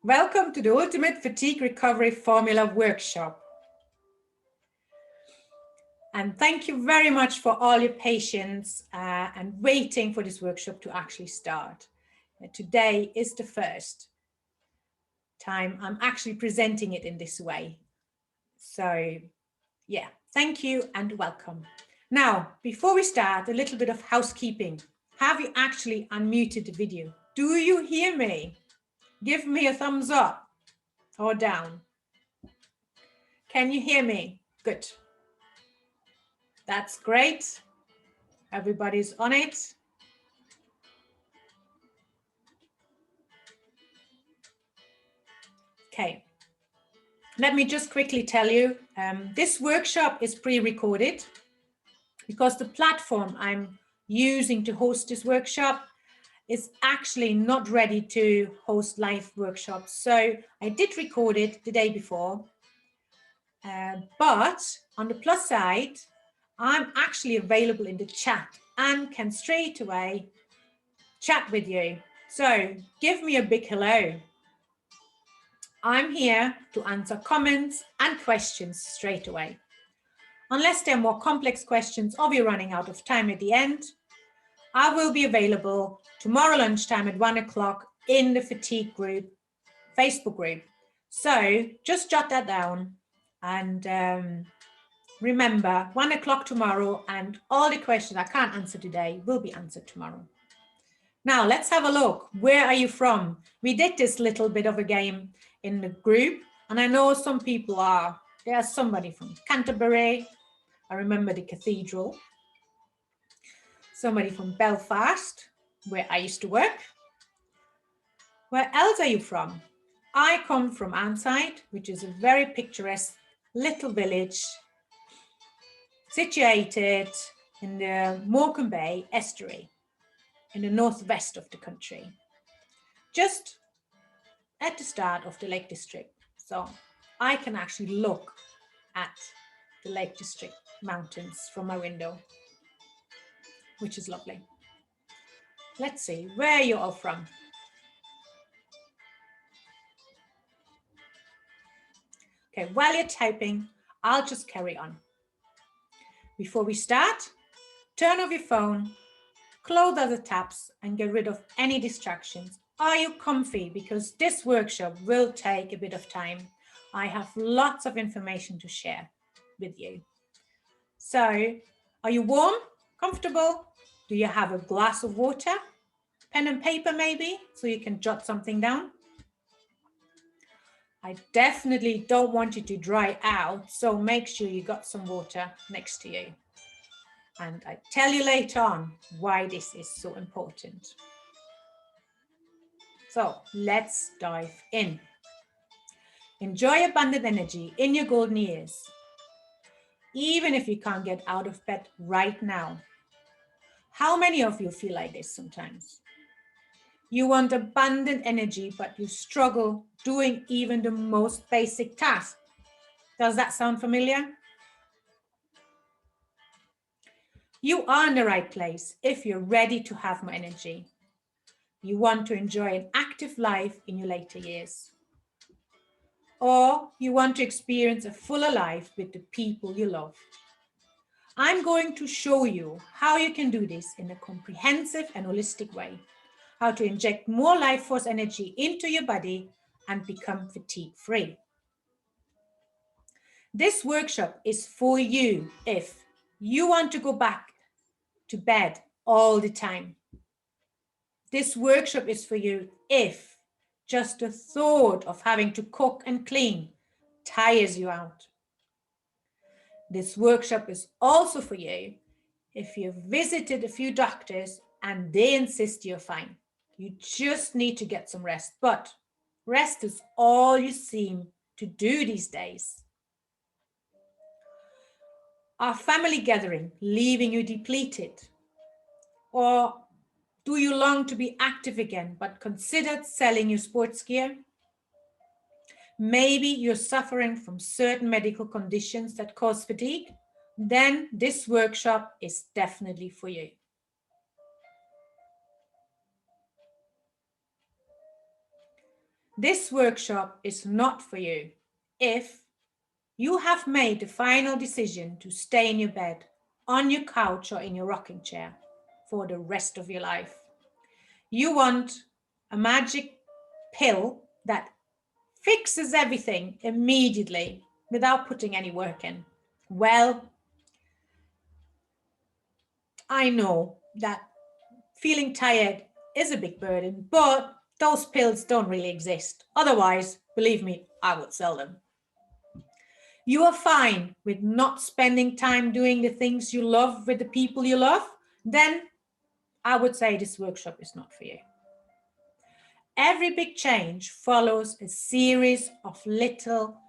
Welcome to the Ultimate Fatigue Recovery Formula Workshop. And thank you very much for all your patience and waiting for this workshop to actually start. Today is the first time I'm actually presenting it in this way. So yeah, thank you and welcome. Now, before we start, a little bit of housekeeping. Have you actually unmuted the video? Do you hear me? Give me a thumbs up or down. Can you hear me? Good. That's great. Everybody's on it. Okay. Let me just quickly tell you, this workshop is pre-recorded because the platform I'm using to host this workshop is actually not ready to host live workshops. So I did record it the day before, but on the plus side, I'm actually available in the chat and can straight away chat with you. So give me a big hello. I'm here to answer comments and questions straight away. Unless they're more complex questions or we're running out of time at the end, I will be available tomorrow lunchtime at 1 o'clock in the fatigue group, Facebook group. So just jot that down and remember 1 o'clock tomorrow, and all the questions I can't answer today will be answered tomorrow. Now let's have a look. Where are you from? We did this little bit of a game in the group, and I know some people are. There's somebody from Canterbury. I remember the cathedral. Somebody from Belfast, where I used to work. Where else are you from? I come from Anside, which is a very picturesque little village situated in the Morecambe Bay estuary in the northwest of the country, just at the start of the Lake District. So I can actually look at the Lake District mountains from my window, which is lovely. Let's see, where are you all from? Okay, while you're typing, I'll just carry on. Before we start, turn off your phone, close other tabs, and get rid of any distractions. Are you comfy? Because this workshop will take a bit of time. I have lots of information to share with you. So, are you warm, comfortable? Do you have a glass of water? Pen and paper maybe, so you can jot something down? I definitely don't want you to dry out, so make sure you got some water next to you. And I tell you later on why this is so important. So let's dive in. Enjoy abundant energy in your golden years, even if you can't get out of bed right now. How many of you feel like this sometimes? You want abundant energy, but you struggle doing even the most basic tasks. Does that sound familiar? You are in the right place if you're ready to have more energy. You want to enjoy an active life in your later years. Or you want to experience a fuller life with the people you love. I'm going to show you how you can do this in a comprehensive and holistic way. How to inject more life force energy into your body and become fatigue-free. This workshop is for you if you want to go back to bed all the time. This workshop is for you if just the thought of having to cook and clean tires you out. This workshop is also for you if you've visited a few doctors and they insist you're fine. You just need to get some rest, but rest is all you seem to do these days. Are family gathering leaving you depleted? Or do you long to be active again, but considered selling your sports gear? Maybe you're suffering from certain medical conditions that cause fatigue? Then this workshop is definitely for you. This workshop is not for you if you have made the final decision to stay in your bed, on your couch, or in your rocking chair for the rest of your life. You want a magic pill that fixes everything immediately without putting any work in. Well, I know that feeling tired is a big burden, but those pills don't really exist. Otherwise, believe me, I would sell them. You are fine with not spending time doing the things you love with the people you love, then I would say this workshop is not for you. Every big change follows a series of little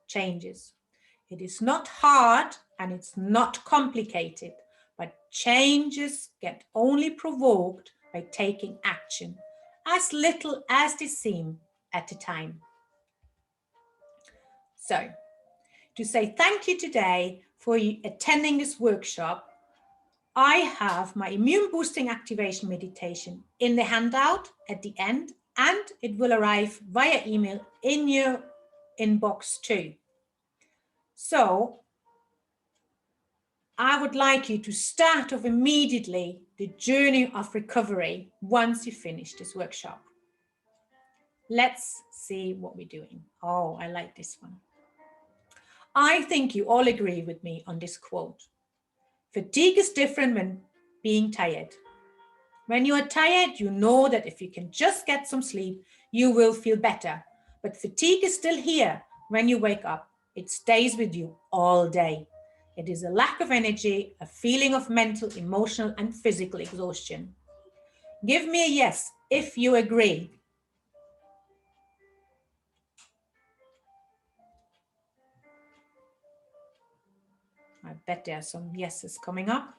changes. It is not hard and it's not complicated, but changes get only provoked by taking action, as little as they seem at a time. So, to say thank you today for attending this workshop, I have my immune boosting activation meditation in the handout at the end, and it will arrive via email in your inbox too. So I would like you to start off immediately the journey of recovery once you finish this workshop. Let's see what we're doing. Oh, I like this one. I think you all agree with me on this quote. Fatigue is different when being tired. When you are tired, you know that if you can just get some sleep, you will feel better. But fatigue is still here when you wake up. It stays with you all day. It is a lack of energy, a feeling of mental, emotional, and physical exhaustion. Give me a yes if you agree. I bet there are some yeses coming up.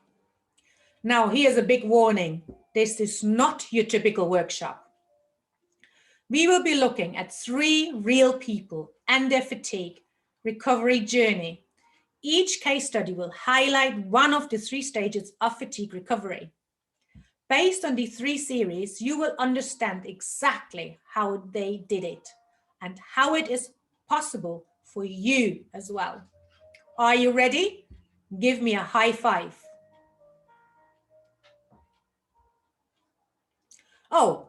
Now, here's a big warning. This is not your typical workshop. We will be looking at 3 real people and their fatigue recovery journey. Each case study will highlight one of the 3 stages of fatigue recovery. Based on the 3 series, you will understand exactly how they did it and how it is possible for you as well. Are you ready? Give me a high five. Oh,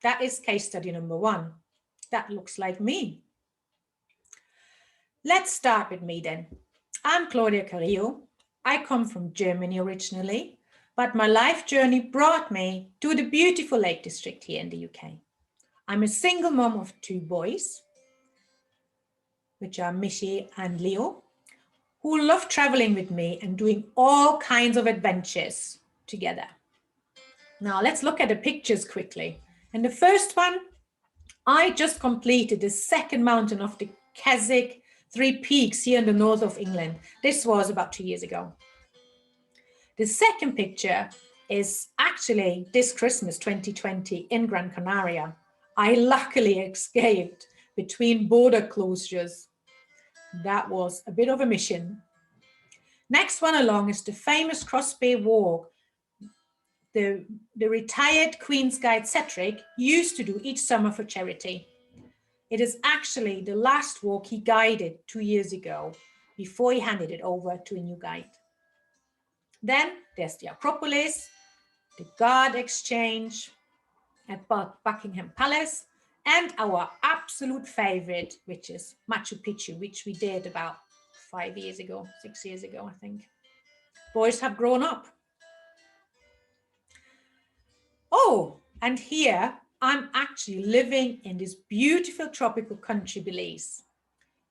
that is case study number 1. That looks like me. Let's start with me then. I'm Claudia Carrillo. I come from Germany originally, but my life journey brought me to the beautiful Lake District here in the UK. I'm a single mom of 2 boys, which are Mishi and Leo, who love traveling with me and doing all kinds of adventures together. Now let's look at the pictures quickly. In the first one, I just completed the second mountain of the Keswick 3 Peaks here in the north of England. This was about 2 years ago. The second picture is actually this Christmas 2020 in Gran Canaria. I luckily escaped between border closures. That was a bit of a mission. Next one along is the famous Cross Bay Walk. The retired Queen's Guide Cedric used to do each summer for charity. It is actually the last walk he guided 2 years ago before he handed it over to a new guide. Then there's the Acropolis, the Guard Exchange at Buckingham Palace, and our absolute favorite, which is Machu Picchu, which we did about 5 years ago, 6 years ago, I think. Boys have grown up. Oh, and here I'm actually living in this beautiful tropical country, Belize.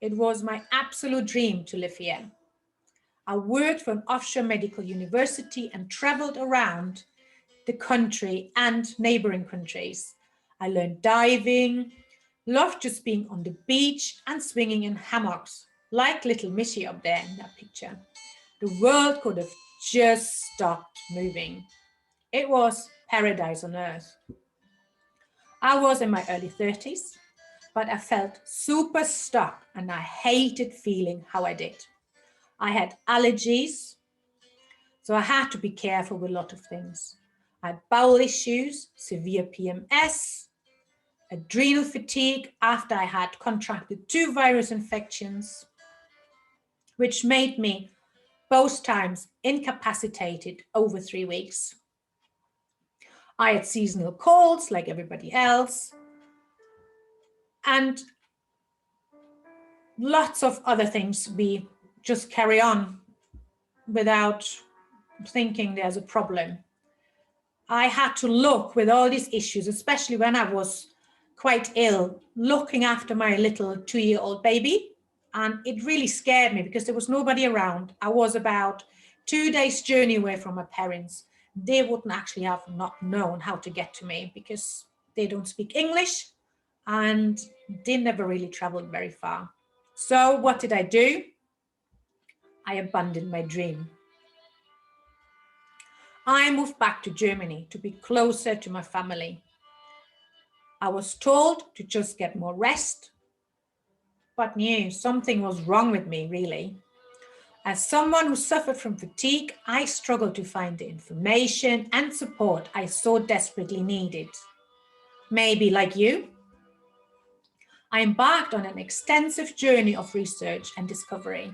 It was my absolute dream to live here. I worked for an offshore medical university and traveled around the country and neighboring countries. I learned diving, loved just being on the beach and swinging in hammocks, like little Missy up there in that picture. The world could have just stopped moving. It was paradise on earth. I was in my early 30s, but I felt super stuck and I hated feeling how I did. I had allergies, so I had to be careful with a lot of things. I had bowel issues, severe PMS, adrenal fatigue after I had contracted 2 virus infections, which made me both times incapacitated over 3 weeks. I had seasonal colds like everybody else, and lots of other things we just carry on without thinking there's a problem. I had to look with all these issues, especially when I was quite ill, looking after my little 2-year-old baby. And it really scared me because there was nobody around. I was about 2 days journey away from my parents. They wouldn't actually have not known how to get to me because they don't speak English and they never really traveled very far. So what did I do? I abandoned my dream. I moved back to Germany to be closer to my family. I was told to just get more rest, but knew something was wrong with me, really. As someone who suffered from fatigue, I struggled to find the information and support I so desperately needed. Maybe like you, I embarked on an extensive journey of research and discovery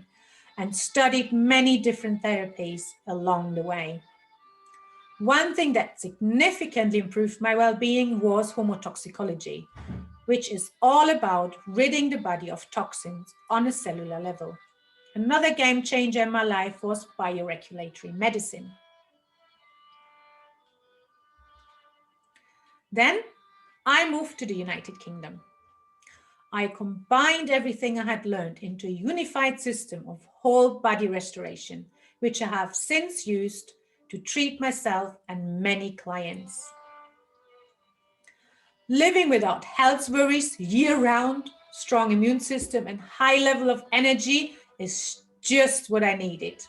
and studied many different therapies along the way. One thing that significantly improved my well-being was homotoxicology, which is all about ridding the body of toxins on a cellular level. Another game changer in my life was bioregulatory medicine. Then I moved to the United Kingdom. I combined everything I had learned into a unified system of whole body restoration, which I have since used to treat myself and many clients. Living without health worries year-round, strong immune system and high level of energy is just what I needed.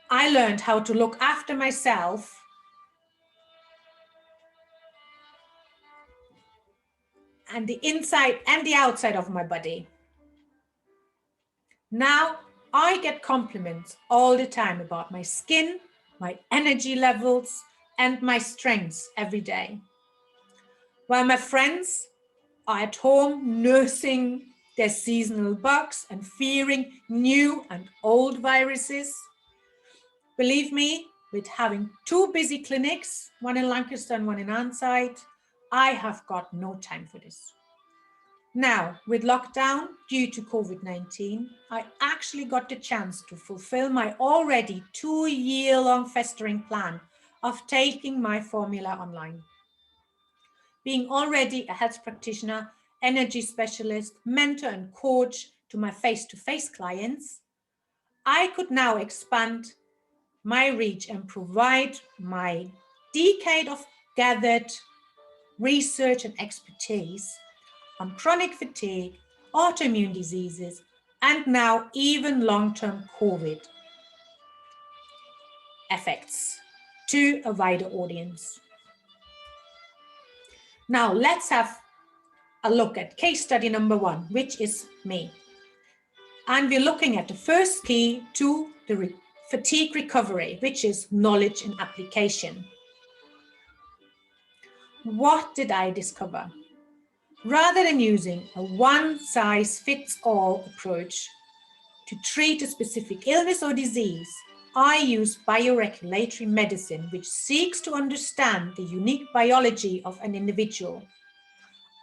I learned how to look after myself and the inside and the outside of my body. Now I get compliments all the time about my skin, my energy levels, and my strengths every day. While my friends are at home nursing their seasonal bugs and fearing new and old viruses, believe me, with having 2 busy clinics, one in Lancaster and one in Anside, I have got no time for this. Now, with lockdown due to COVID-19, I actually got the chance to fulfill my already 2-year-long festering plan of taking my formula online. Being already a health practitioner, energy specialist, mentor and coach to my face-to-face clients, I could now expand my reach and provide my decade of gathered research and expertise on chronic fatigue, autoimmune diseases, and now even long-term COVID effects to a wider audience. Now let's have a look at case study number 1, which is me. And we're looking at the first key to the fatigue recovery, which is knowledge and application. What did I discover? Rather than using a one-size-fits-all approach to treat a specific illness or disease, I use bioregulatory medicine, which seeks to understand the unique biology of an individual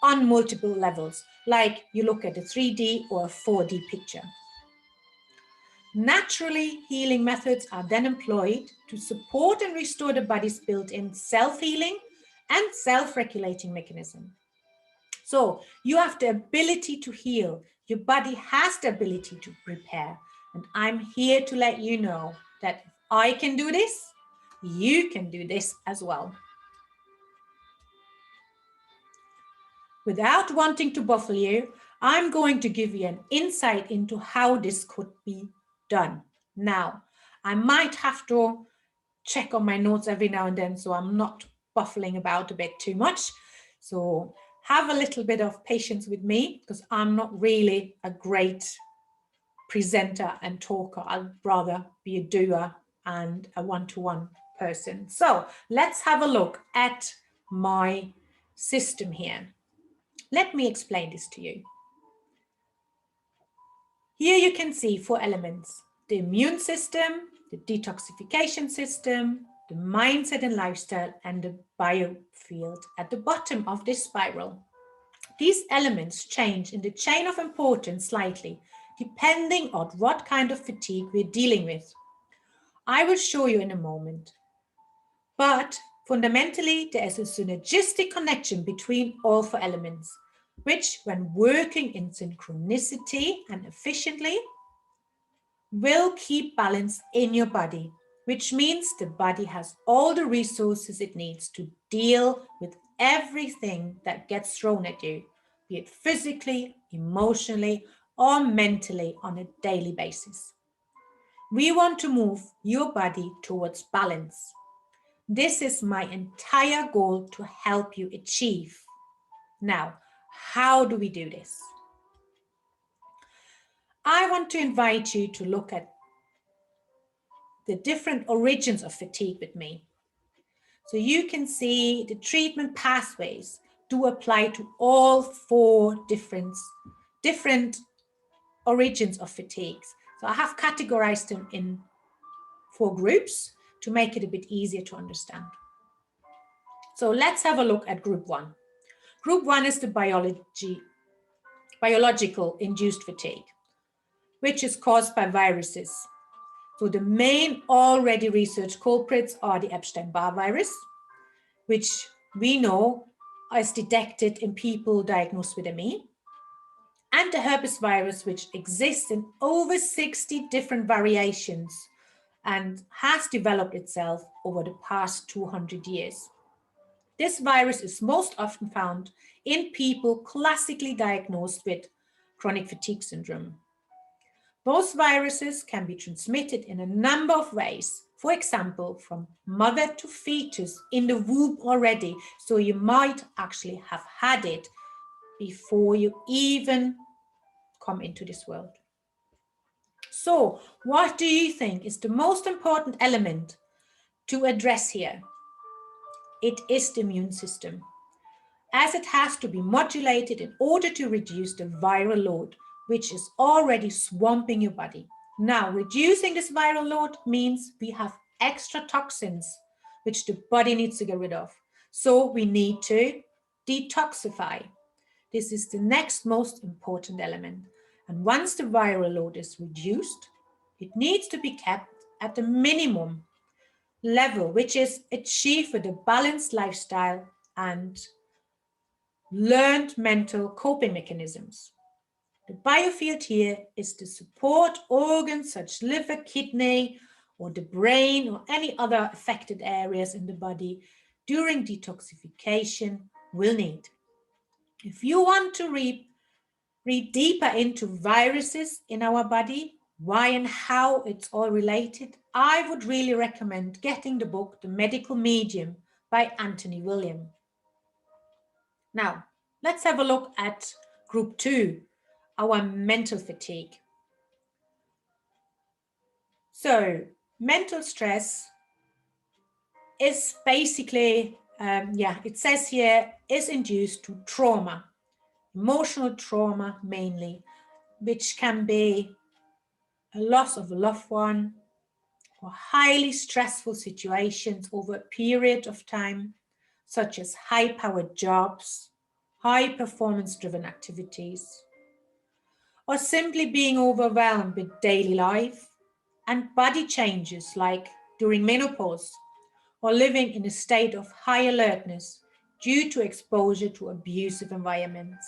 on multiple levels, like you look at a 3D or a 4D picture. Naturally, healing methods are then employed to support and restore the body's built-in self-healing and self-regulating mechanism. So you have the ability to heal. Your body has the ability to repair. And I'm here to let you know that if I can do this, you can do this as well. Without wanting to baffle you, I'm going to give you an insight into how this could be done. Now, I might have to check on my notes every now and then, so I'm not baffling about a bit too much. So have a little bit of patience with me because I'm not really a great presenter and talker. I'd rather be a doer and a one-to-one person. So let's have a look at my system here. Let me explain this to you. Here you can see 4 elements: the immune system, the detoxification system, the mindset and lifestyle, and the biofield at the bottom of this spiral. These elements change in the chain of importance slightly, depending on what kind of fatigue we're dealing with. I will show you in a moment. But fundamentally, there is a synergistic connection between all 4 elements, which, when working in synchronicity and efficiently, will keep balance in your body, which means the body has all the resources it needs to deal with everything that gets thrown at you, be it physically, emotionally, or mentally on a daily basis. We want to move your body towards balance. This is my entire goal to help you achieve. Now, how do we do this? I want to invite you to look at the different origins of fatigue with me. So you can see the treatment pathways do apply to all 4 different origins of fatigues. So I have categorized them in 4 groups to make it a bit easier to understand. So let's have a look at group 1. Group 1 is the biological induced fatigue, which is caused by viruses. So the main already researched culprits are the Epstein-Barr virus, which we know is detected in people diagnosed with ME, and the herpes virus, which exists in over 60 different variations and has developed itself over the past 200 years. This virus is most often found in people classically diagnosed with chronic fatigue syndrome. Both viruses can be transmitted in a number of ways. For example, from mother to fetus in the womb already. So you might actually have had it before you even come into this world. So what do you think is the most important element to address here? It is the immune system, as it has to be modulated in order to reduce the viral load, which is already swamping your body. Now, reducing this viral load means we have extra toxins, which the body needs to get rid of. So we need to detoxify. This is the next most important element. And once the viral load is reduced, it needs to be kept at the minimum level, which is achieved with a balanced lifestyle and learned mental coping mechanisms. The biofield here is to support organs such as liver, kidney, or the brain, or any other affected areas in the body during detoxification will need. If you want to read deeper into viruses in our body, why and how it's all related, I would really recommend getting the book The Medical Medium by Anthony William. Now, let's have a look at group 2, our mental fatigue. So, mental stress is basically, it says here, is induced to trauma, emotional trauma mainly, which can be a loss of a loved one or highly stressful situations over a period of time, such as high-powered jobs, high performance-driven activities, or simply being overwhelmed with daily life and body changes like during menopause, or living in a state of high alertness due to exposure to abusive environments.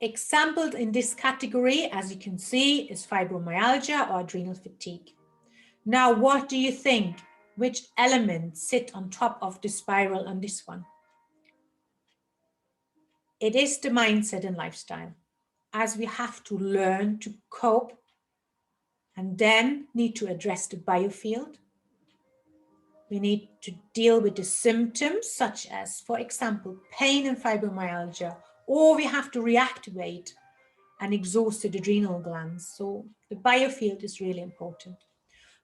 Exampled in this category, as you can see, is fibromyalgia or adrenal fatigue. Now, what do you think? Which elements sit on top of the spiral on this one? It is the mindset and lifestyle, as we have to learn to cope and then need to address the biofield. We need to deal with the symptoms such as, for example, pain and fibromyalgia, or we have to reactivate an exhausted adrenal glands. So the biofield is really important.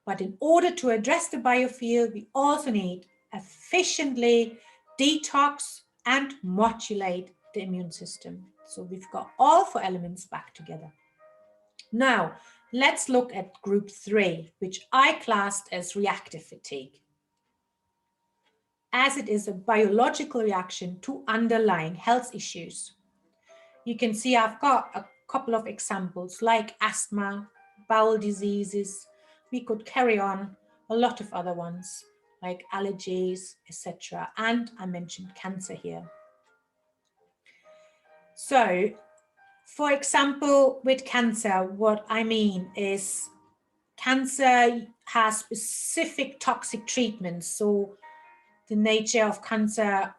But in order to address the biofield, we also need efficiently detox and modulate the immune system. So we've got all 4 elements back together. Now, let's look at group 3, which I classed as reactive fatigue, as it is a biological reaction to underlying health issues. You can see I've got a couple of examples like asthma, bowel diseases. We could carry on a lot of other ones like allergies, etc. And I mentioned cancer here. So, for example, with cancer, what I mean is cancer has specific toxic treatments. So the nature of cancer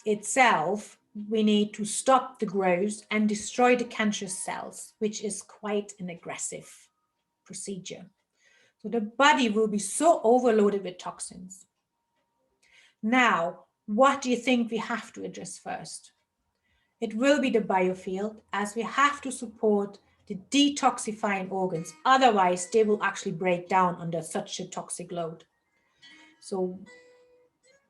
itself, we need to stop the growth and destroy the cancerous cells, which is quite an aggressive procedure. So the body will be so overloaded with toxins. Now, what do you think we have to address first? It will be the biofield, as we have to support the detoxifying organs. Otherwise, they will actually break down under such a toxic load. So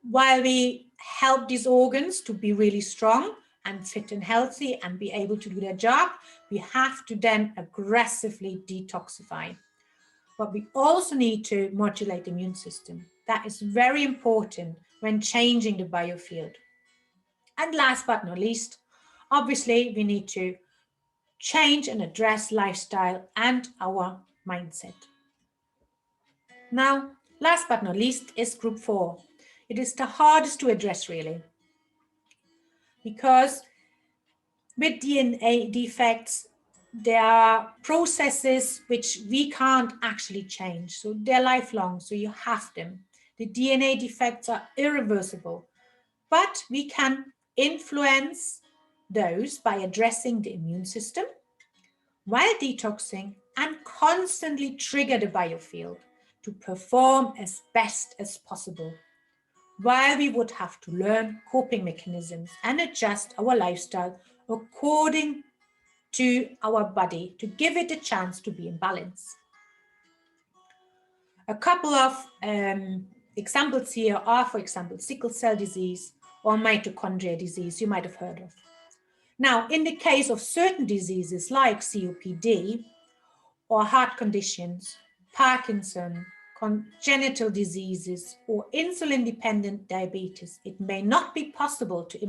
while we help these organs to be really strong and fit and healthy and be able to do their job, we have to then aggressively detoxify. But we also need to modulate the immune system. That is very important when changing the biofield. And last but not least, obviously, we need to change and address lifestyle and our mindset. Now, last but not least is group 4. It is the hardest to address really, because with DNA defects, there are processes which we can't actually change. So they're lifelong, so you have them. The DNA defects are irreversible, but we can influence those by addressing the immune system while detoxing and constantly trigger the biofield to perform as best as possible, while we would have to learn coping mechanisms and adjust our lifestyle according to our body to give it a chance to be in balance. A couple of examples here are, for example, sickle cell disease or mitochondrial disease you might have heard of. Now, in the case of certain diseases like COPD or heart conditions, Parkinson, congenital diseases, or insulin-dependent diabetes, it may not be possible to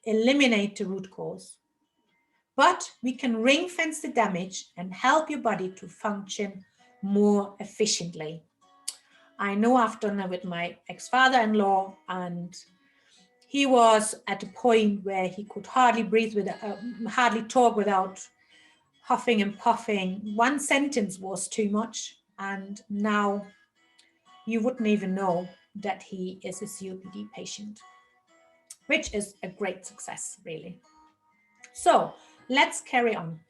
eliminate the root cause. But we can ring fence the damage and help your body to function more efficiently. I know I've done that with my ex-father-in-law, and he was at a point where he could hardly breathe, hardly talk without huffing and puffing. One sentence was too much, and now you wouldn't even know that he is a COPD patient, which is a great success, really. So let's carry on.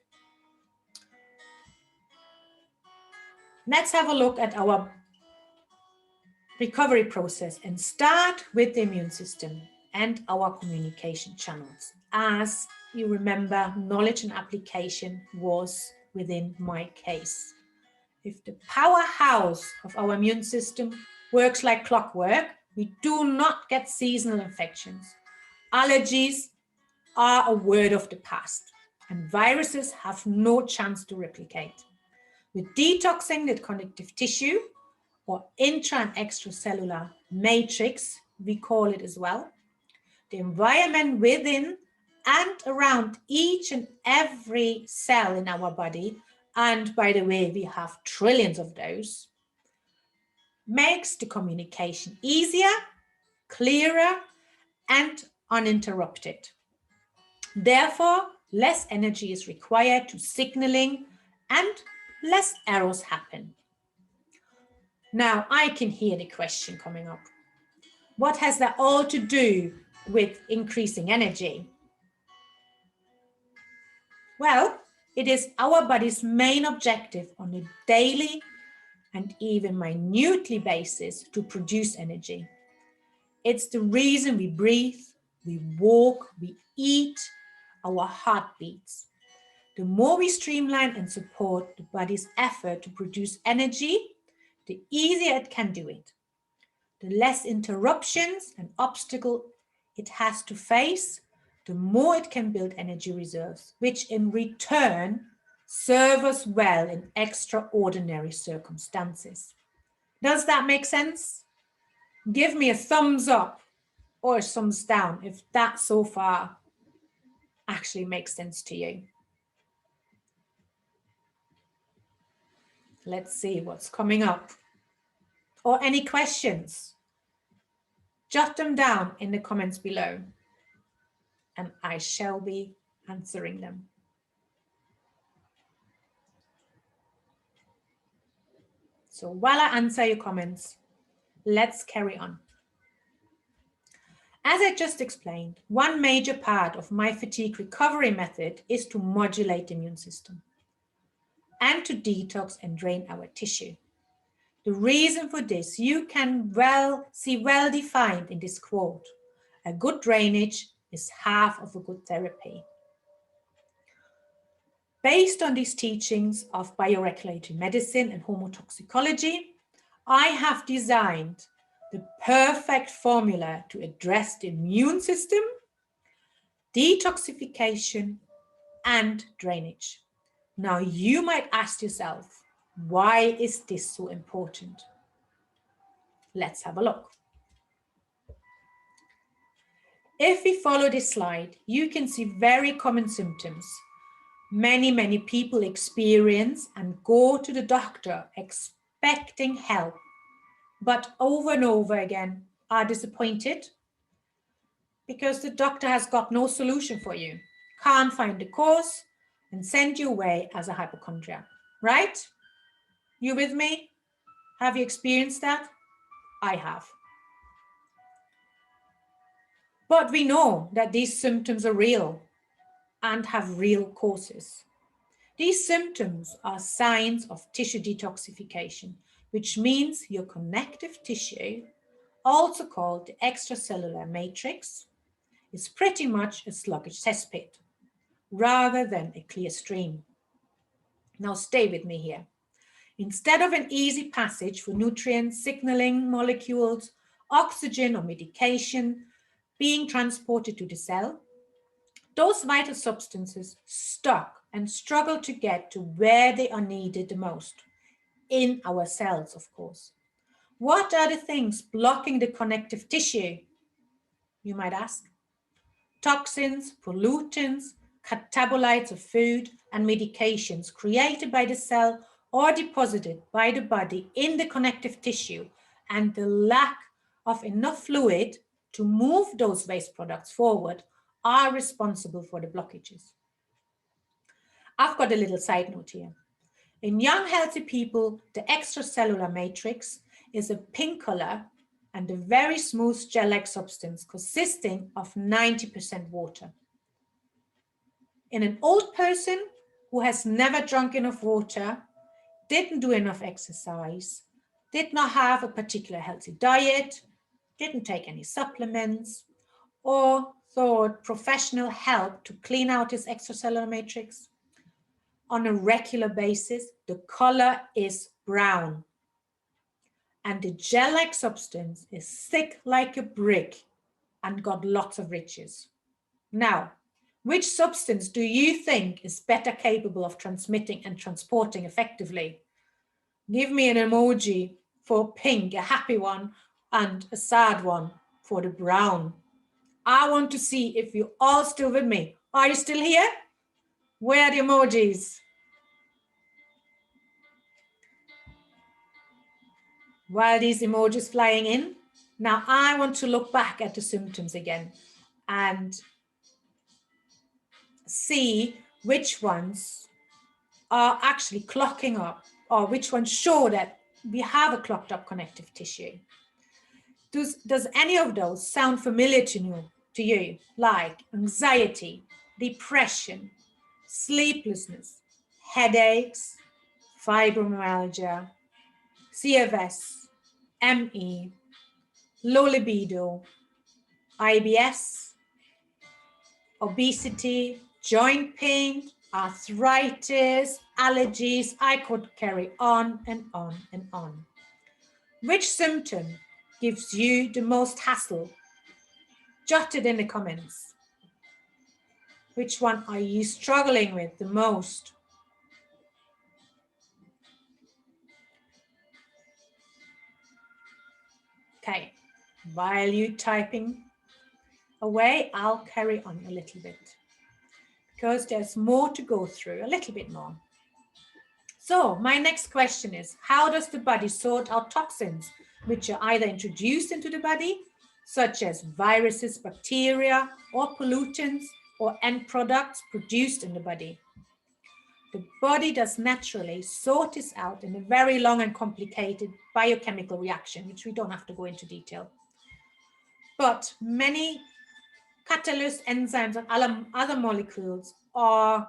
Let's have a look at our recovery process and start with the immune system and our communication channels. As you remember, knowledge and application was within my case. If the powerhouse of our immune system works like clockwork, we do not get seasonal infections. Allergies are a word of the past, and viruses have no chance to replicate. With detoxing the connective tissue, or intra and extracellular matrix, we call it as well, the environment within and around each and every cell in our body, and by the way, we have trillions of those, makes the communication easier, clearer, and uninterrupted. Therefore, less energy is required to signaling and less errors happen. Now, I can hear the question coming up. What has that all to do with increasing energy? Well, it is our body's main objective on a daily and even minutely basis to produce energy. It's the reason we breathe, we walk, we eat, our heart beats. The more we streamline and support the body's effort to produce energy, the easier it can do it. The less interruptions and obstacles it has to face, the more it can build energy reserves, which in return serve us well in extraordinary circumstances. Does that make sense? Give me a thumbs up or a thumbs down if that so far actually makes sense to you. Let's see what's coming up. Or any questions? Jot them down in the comments below and I shall be answering them. So while I answer your comments, let's carry on. As I just explained, one major part of my fatigue recovery method is to modulate the immune system and to detox and drain our tissue. The reason for this you can see well defined in this quote: a good drainage is half of a good therapy. Based on these teachings of bioregulatory medicine and homotoxicology, I have designed the perfect formula to address the immune system, detoxification, and drainage. Now you might ask yourself, why is this so important? Let's have a look. If we follow this slide, you can see very common symptoms many people experience and go to the doctor expecting help, but over and over again are disappointed because the doctor has got no solution for you, can't find the cause, and send you away as a hypochondriac, right? You with me? Have you experienced that? I have. But we know that these symptoms are real and have real causes. These symptoms are signs of tissue detoxification, which means your connective tissue, also called the extracellular matrix, is pretty much a sluggish cesspit rather than a clear stream. Now stay with me here. Instead of an easy passage for nutrients, signaling molecules, oxygen or medication being transported to the cell, those vital substances stuck and struggle to get to where they are needed the most, in our cells, of course. What are the things blocking the connective tissue, you might ask? Toxins, pollutants, catabolites of food and medications created by the cell or deposited by the body in the connective tissue, and the lack of enough fluid to move those waste products forward are responsible for the blockages. I've got a little side note here. In young healthy people, the extracellular matrix is a pink color and a very smooth gel-like substance consisting of 90% water. In an old person who has never drunk enough water, didn't do enough exercise, did not have a particular healthy diet, didn't take any supplements, or sought professional help to clean out his extracellular matrix, on a regular basis, the color is brown and the gel-like substance is thick like a brick and got lots of ridges. Now, which substance do you think is better capable of transmitting and transporting effectively? Give me an emoji for pink, a happy one, and a sad one for the brown. I want to see if you're all still with me. Are you still here? Where are the emojis? While these emojis flying in, now I want to look back at the symptoms again and see which ones are actually clocking up or which ones show that we have a clogged up connective tissue. Does any of those sound familiar to you, like anxiety, depression, sleeplessness, headaches, fibromyalgia, CFS, ME, low libido, IBS, obesity, joint pain, arthritis, allergies? I could carry on and on and on. Which symptom gives you the most hassle? Jot it in the comments. Which one are you struggling with the most? Okay, while you're typing away, I'll carry on a little bit because there's more to go through, a little bit more. So my next question is, how does the body sort out toxins which are either introduced into the body, such as viruses, bacteria, or pollutants, or end products produced in the body? The body does naturally sort this out in a very long and complicated biochemical reaction, which we don't have to go into detail. But many catalysts, enzymes, and other molecules are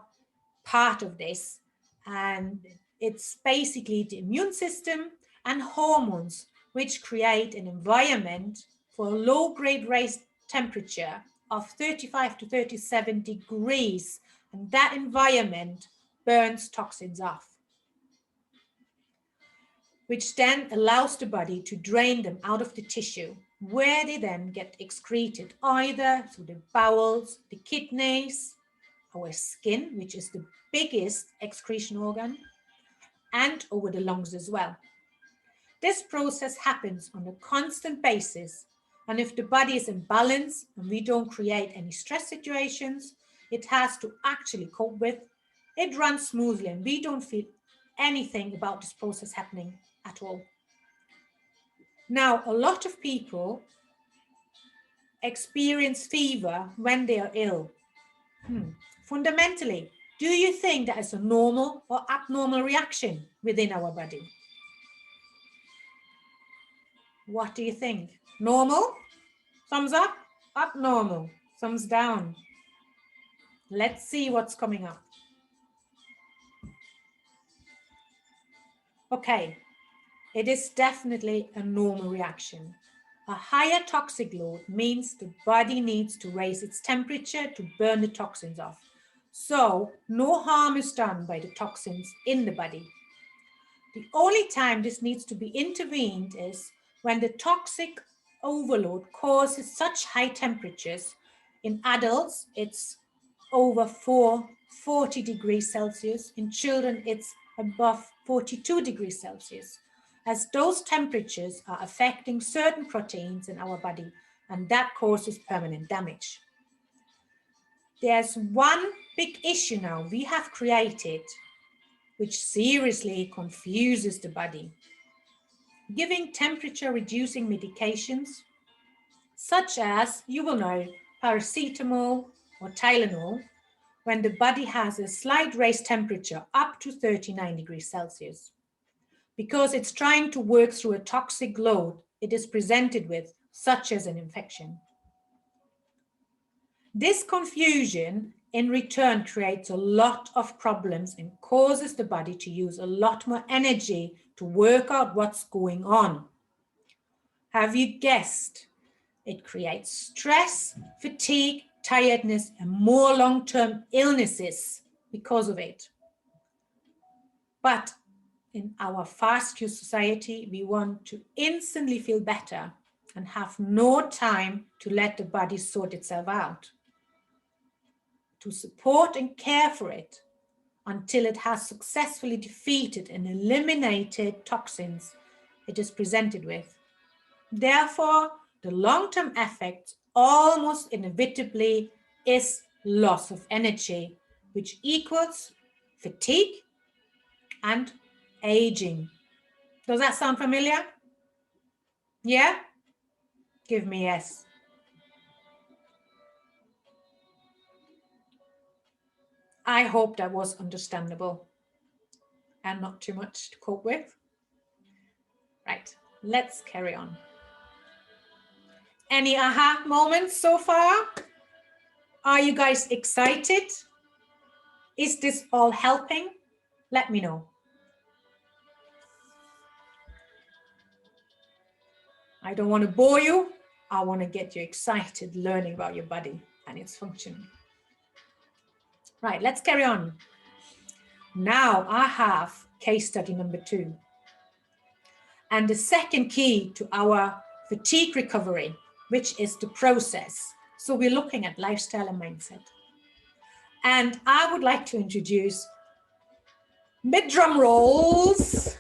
part of this. And it's basically the immune system and hormones which create an environment for a low-grade raised temperature of 35 to 37 degrees. And that environment burns toxins off, which then allows the body to drain them out of the tissue, where they then get excreted either through the bowels, the kidneys, our skin, which is the biggest excretion organ, and over the lungs as well. This process happens on a constant basis, and if the body is in balance and we don't create any stress situations it has to actually cope with, it runs smoothly and we don't feel anything about this process happening at all. Now, a lot of people experience fever when they are ill. Fundamentally, do you think that is a normal or abnormal reaction within our body? What do you think? Normal? Thumbs up? Abnormal? Thumbs down? Let's see what's coming up. Okay, it is definitely a normal reaction. A higher toxic load means the body needs to raise its temperature to burn the toxins off. So no harm is done by the toxins in the body. The only time this needs to be intervened is when the toxic overload causes such high temperatures. In adults, it's over 40 degrees Celsius. In children, it's above 42 degrees Celsius, as those temperatures are affecting certain proteins in our body, and that causes permanent damage. There's one big issue now we have created which seriously confuses the body. Giving temperature reducing medications, such as, you will know, paracetamol or Tylenol, when the body has a slight raised temperature up to 39 degrees Celsius. Because it's trying to work through a toxic load it is presented with, such as an infection. This confusion in return creates a lot of problems and causes the body to use a lot more energy to work out what's going on. Have you guessed? It creates stress, fatigue, tiredness, and more long-term illnesses because of it. But in our fast-paced society, we want to instantly feel better and have no time to let the body sort itself out, to support and care for it until it has successfully defeated and eliminated toxins it is presented with. Therefore, the long-term effect almost inevitably is loss of energy, which equals fatigue and aging. Does that sound familiar? Yeah? Give me yes. I hope that was understandable and not too much to cope with. Right, let's carry on. Any aha moments so far? Are you guys excited? Is this all helping? Let me know. I don't want to bore you. I want to get you excited learning about your body and its function. Right, let's carry on. Now I have case study number 2. And the second key to our fatigue recovery, which is the process. So we're looking at lifestyle and mindset. And I would like to introduce, mid-drum rolls,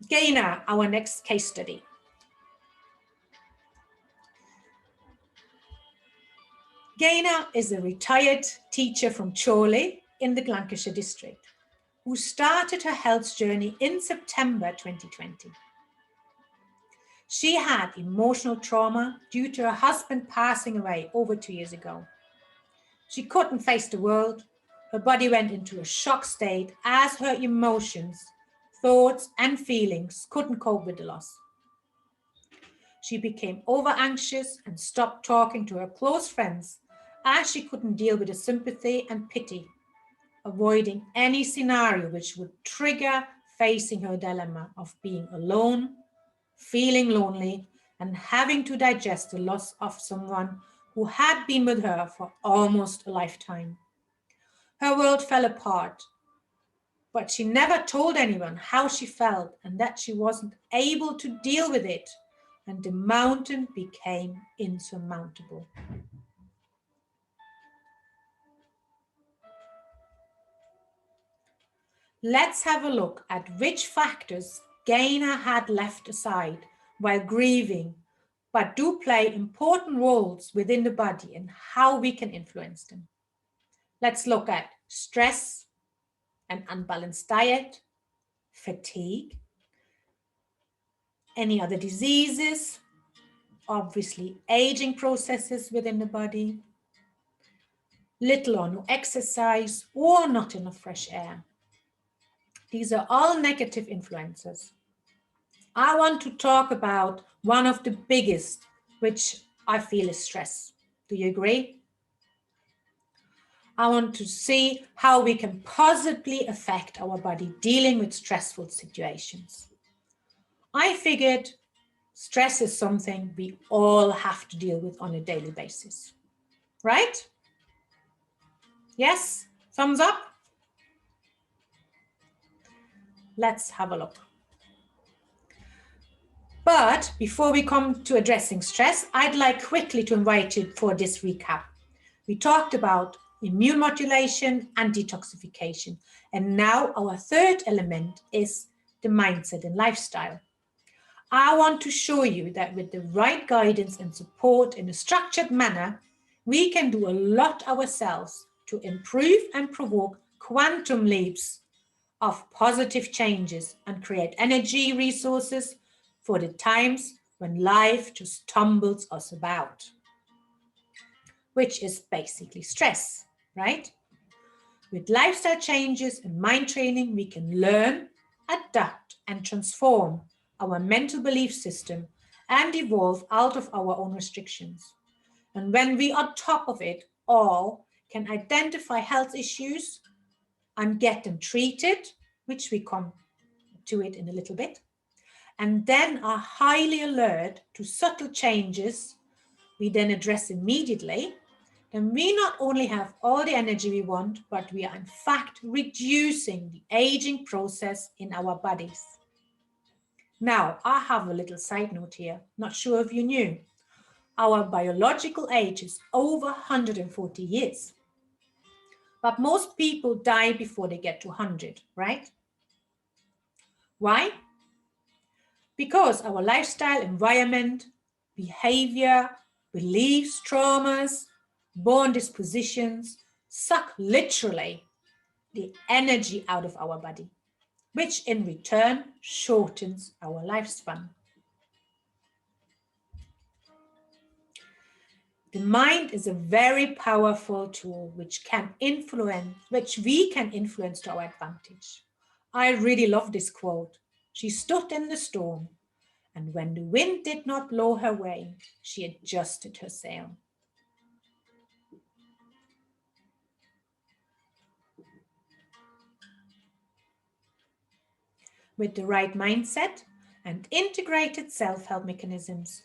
Gaina, our next case study. Gaina is a retired teacher from Chorley in the Lancashire district who started her health journey in September 2020. She had emotional trauma due to her husband passing away over 2 years ago. She couldn't face the world. Her body went into a shock state as her emotions, thoughts, and feelings couldn't cope with the loss. She became over anxious and stopped talking to her close friends as she couldn't deal with the sympathy and pity, avoiding any scenario which would trigger facing her dilemma of being alone, feeling lonely, and having to digest the loss of someone who had been with her for almost a lifetime. Her world fell apart, but she never told anyone how she felt and that she wasn't able to deal with it, and the mountain became insurmountable. Let's have a look at which factors Gaina had left aside while grieving, but do play important roles within the body and how we can influence them. Let's look at stress, an unbalanced diet, fatigue, any other diseases, obviously aging processes within the body, little or no exercise, or not enough fresh air. These are all negative influences. I want to talk about one of the biggest, which I feel is stress. Do you agree? I want to see how we can positively affect our body dealing with stressful situations. I figured stress is something we all have to deal with on a daily basis, right? Yes? Thumbs up? Let's have a look. But before we come to addressing stress, I'd like quickly to invite you for this recap. We talked about immune modulation and detoxification. And now our third element is the mindset and lifestyle. I want to show you that with the right guidance and support in a structured manner, we can do a lot ourselves to improve and provoke quantum leaps of positive changes and create energy resources for the times when life just tumbles us about, which is basically stress, right? With lifestyle changes and mind training, we can learn, adapt, and transform our mental belief system and evolve out of our own restrictions. And when we are on top of it all, can identify health issues and get them treated, which we come to it in a little bit, and then are highly alert to subtle changes we then address immediately, then we not only have all the energy we want, but we are in fact reducing the aging process in our bodies. Now, I have a little side note here, not sure if you knew. Our biological age is over 140 years. But most people die before they get to 100, right? Why? Because our lifestyle, environment, behavior, beliefs, traumas, born dispositions suck literally the energy out of our body, which in return shortens our lifespan. The mind is a very powerful tool which we can influence to our advantage. I really love this quote. She stood in the storm, and when the wind did not blow her way, she adjusted her sail. With the right mindset and integrated self-help mechanisms,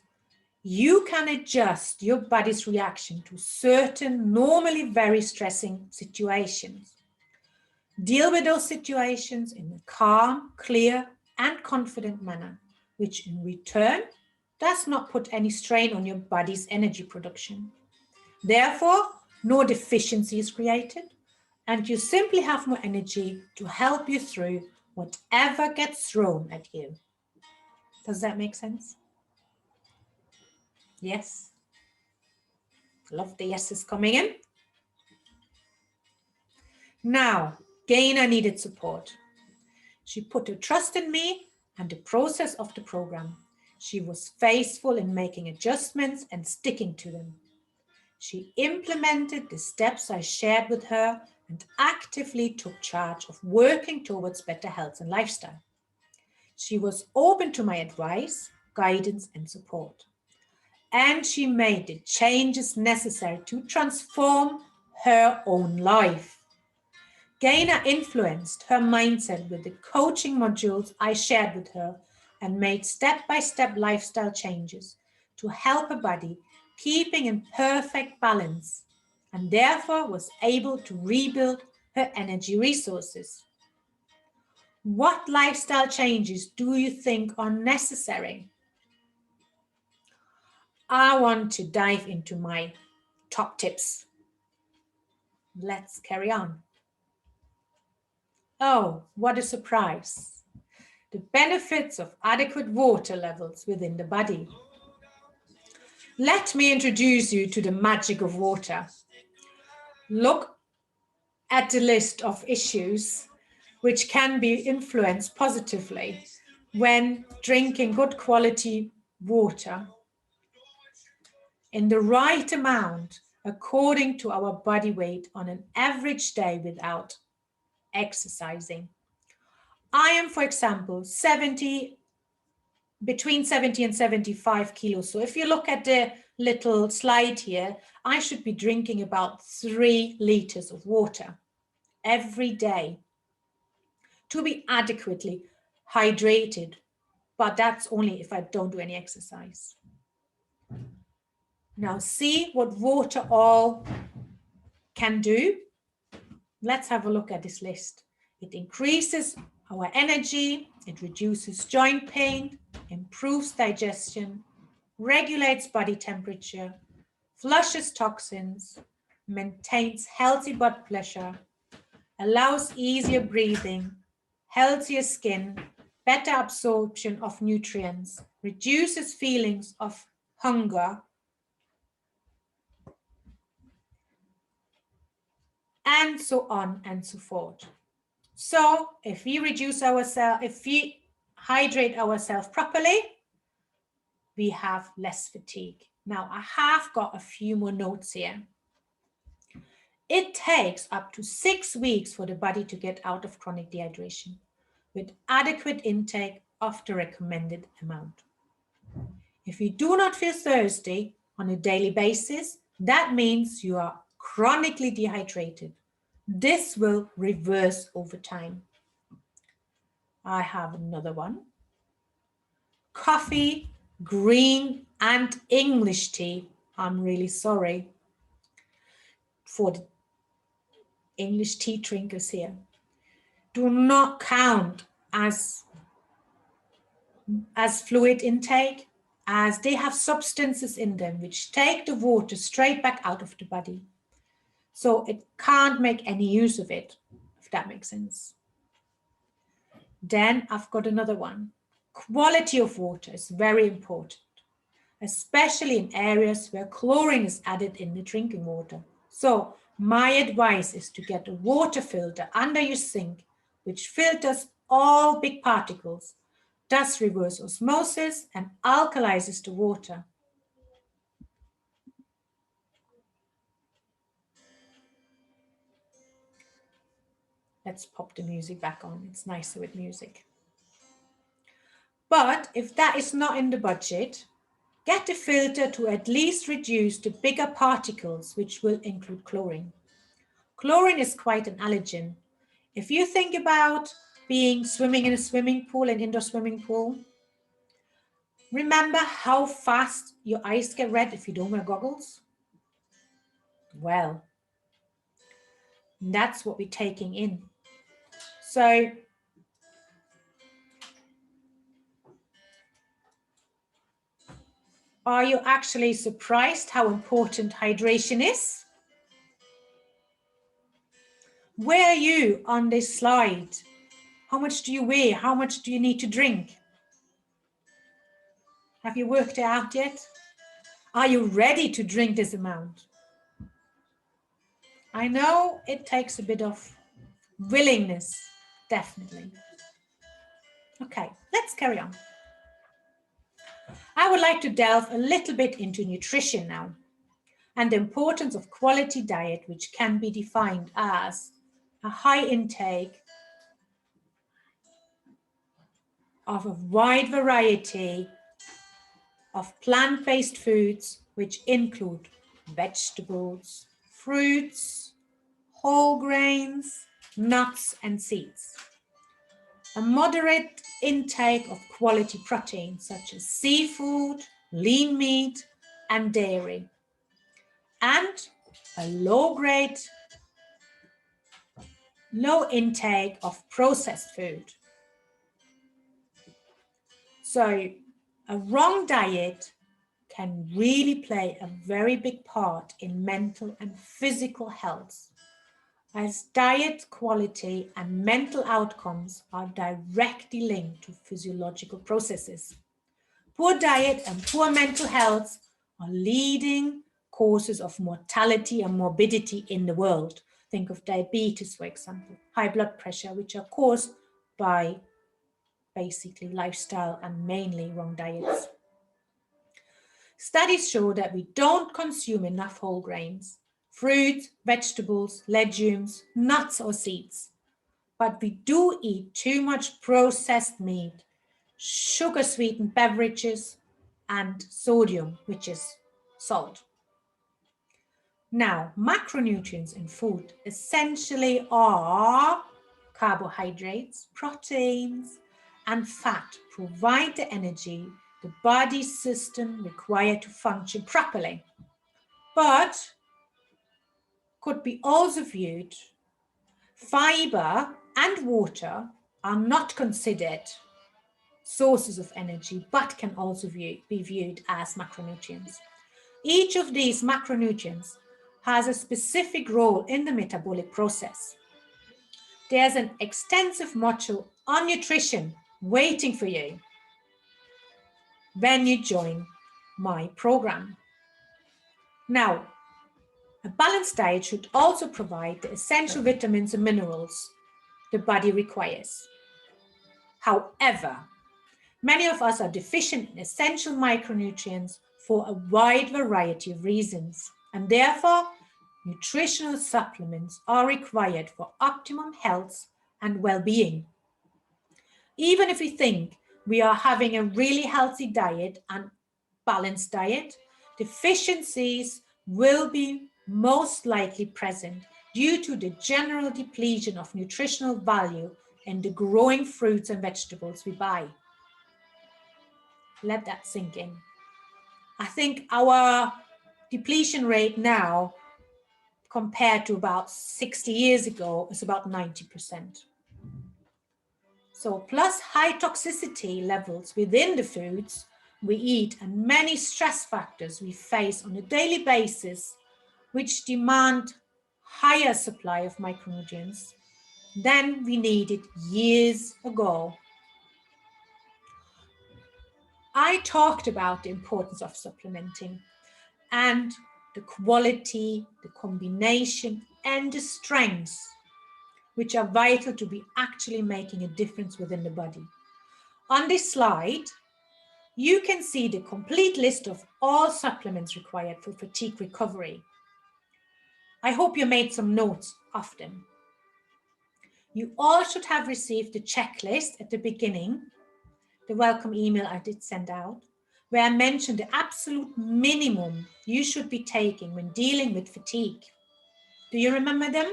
you can adjust your body's reaction to certain normally very stressing situations. Deal with those situations in a calm, clear, and confident manner, which in return does not put any strain on your body's energy production. Therefore, no deficiency is created, and you simply have more energy to help you through whatever gets thrown at you. Does that make sense? Yes. Love the yeses coming in. Now, Gaina needed support. She put her trust in me and the process of the program. She was faithful in making adjustments and sticking to them. She implemented the steps I shared with her and actively took charge of working towards better health and lifestyle. She was open to my advice, guidance, and support. And she made the changes necessary to transform her own life. Gaina influenced her mindset with the coaching modules I shared with her and made step-by-step lifestyle changes to help her body keeping in perfect balance, and therefore was able to rebuild her energy resources. What lifestyle changes do you think are necessary? I want to dive into my top tips. Let's carry on. Oh, what a surprise. The benefits of adequate water levels within the body. Let me introduce you to the magic of water. Look at the list of issues which can be influenced positively when drinking good quality water in the right amount according to our body weight on an average day without exercising. I am, for example, between 70 and 75 kilos. So if you look at the little slide here, I should be drinking about 3 liters of water every day to be adequately hydrated. But that's only if I don't do any exercise. Now see what water all can do. Let's have a look at this list. It increases our energy, it reduces joint pain, improves digestion, regulates body temperature, flushes toxins, maintains healthy blood pressure, allows easier breathing, healthier skin, better absorption of nutrients, reduces feelings of hunger, and so on and so forth. So if we hydrate ourselves properly, we have less fatigue. Now I have got a few more notes here. It takes up to 6 weeks for the body to get out of chronic dehydration with adequate intake of the recommended amount. If you do not feel thirsty on a daily basis, that means you are chronically dehydrated. This will reverse over time. I have another one. Coffee, green and English tea. I'm really sorry for the English tea drinkers here. Do not count as fluid intake, as they have substances in them which take the water straight back out of the body. So it can't make any use of it, if that makes sense. Then I've got another one. Quality of water is very important, especially in areas where chlorine is added in the drinking water. So my advice is to get a water filter under your sink, which filters all big particles, does reverse osmosis and alkalizes the water. Let's pop the music back on. It's nicer with music. But if that is not in the budget, get a filter to at least reduce the bigger particles, which will include chlorine. Chlorine is quite an allergen. If you think about swimming in a swimming pool, an indoor swimming pool, remember how fast your eyes get red if you don't wear goggles? Well, that's what we're taking in. So Are you actually surprised how important hydration is? Where are you on this slide? How much do you weigh? How much do you need to drink? Have you worked it out yet? Are you ready to drink this amount? I know it takes a bit of willingness, definitely. Okay, let's carry on. I would like to delve a little bit into nutrition now and the importance of quality diet, which can be defined as a high intake of a wide variety of plant-based foods, which include vegetables, fruits, whole grains, nuts and seeds. A moderate intake of quality proteins such as seafood, lean meat and dairy, and a low intake of processed food. So a wrong diet can really play a very big part in mental and physical health, as diet quality and mental outcomes are directly linked to physiological processes. Poor diet and poor mental health are leading causes of mortality and morbidity in the world. Think of diabetes, for example, high blood pressure, which are caused by basically lifestyle and mainly wrong diets. Studies show that we don't consume enough whole grains, fruits, vegetables, legumes, nuts or seeds, but we do eat too much processed meat, sugar-sweetened beverages, and sodium, which is salt. Now, macronutrients in food essentially are carbohydrates, proteins, and fat provide the energy the body system requires to function properly, but could be also viewed. Fiber and water are not considered sources of energy, but can also be viewed as macronutrients. Each of these macronutrients has a specific role in the metabolic process. There's an extensive module on nutrition waiting for you when you join my program. Now, a balanced diet should also provide the essential vitamins and minerals the body requires. However, many of us are deficient in essential micronutrients for a wide variety of reasons, and therefore nutritional supplements are required for optimum health and well-being. Even if we think we are having a really healthy diet and balanced diet, deficiencies will be most likely present due to the general depletion of nutritional value in the growing fruits and vegetables we buy. Let that sink in. I think our depletion rate now, compared to about 60 years ago, is about 90%. So plus high toxicity levels within the foods we eat and many stress factors we face on a daily basis, which demand higher supply of micronutrients than we needed years ago. I talked about the importance of supplementing and the quality, the combination, and the strengths which are vital to be actually making a difference within the body. On this slide, you can see the complete list of all supplements required for fatigue recovery. I hope you made some notes of them. You all should have received the checklist at the beginning, the welcome email I did send out, where I mentioned the absolute minimum you should be taking when dealing with fatigue. Do you remember them?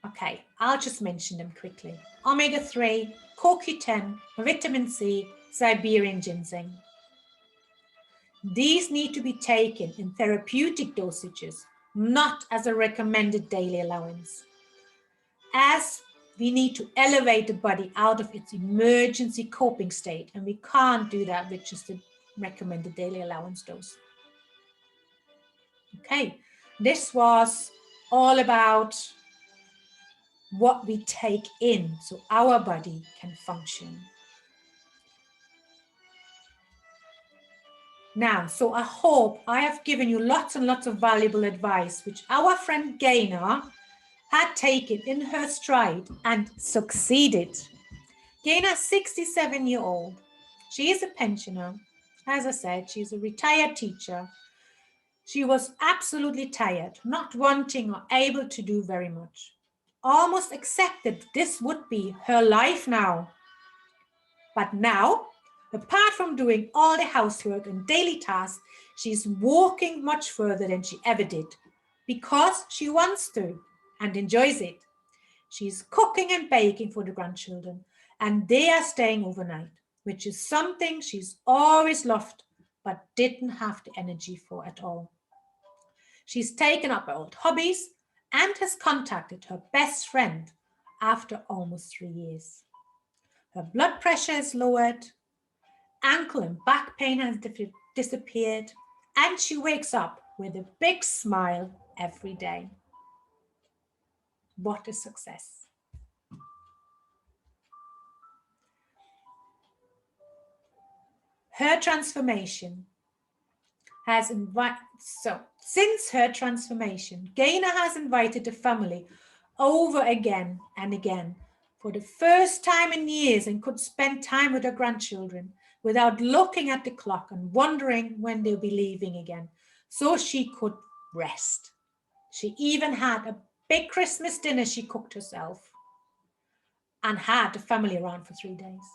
Okay, I'll just mention them quickly. Omega-3, CoQ10, vitamin C, Siberian ginseng. These need to be taken in therapeutic dosages, not as a recommended daily allowance, as We need to elevate the body out of its emergency coping state, and we can't do that with just the recommended daily allowance dose. Okay, this was all about what we take in so our body can function. Now, so I hope I have given you lots and lots of valuable advice, which our friend Gaynor had taken in her stride and succeeded. Gaynor is 67-year-old. She is a pensioner. As I said, she's a retired teacher. She was absolutely tired, not wanting or able to do very much. Almost accepted this would be her life now. But now, apart from doing all the housework and daily tasks, she's walking much further than she ever did because she wants to and enjoys it. She's cooking and baking for the grandchildren, and they are staying overnight, which is something she's always loved but didn't have the energy for at all. She's taken up her old hobbies and has contacted her best friend after almost 3 years. Her blood pressure is lowered, ankle and back pain has disappeared, and she wakes up with a big smile every day. What a success. Her transformation has since her transformation, Gaynor has invited the family over again and again for the first time in years and could spend time with her grandchildren without looking at the clock and wondering when they'll be leaving again, so she could rest. She even had a big Christmas dinner she cooked herself and had the family around for 3 days.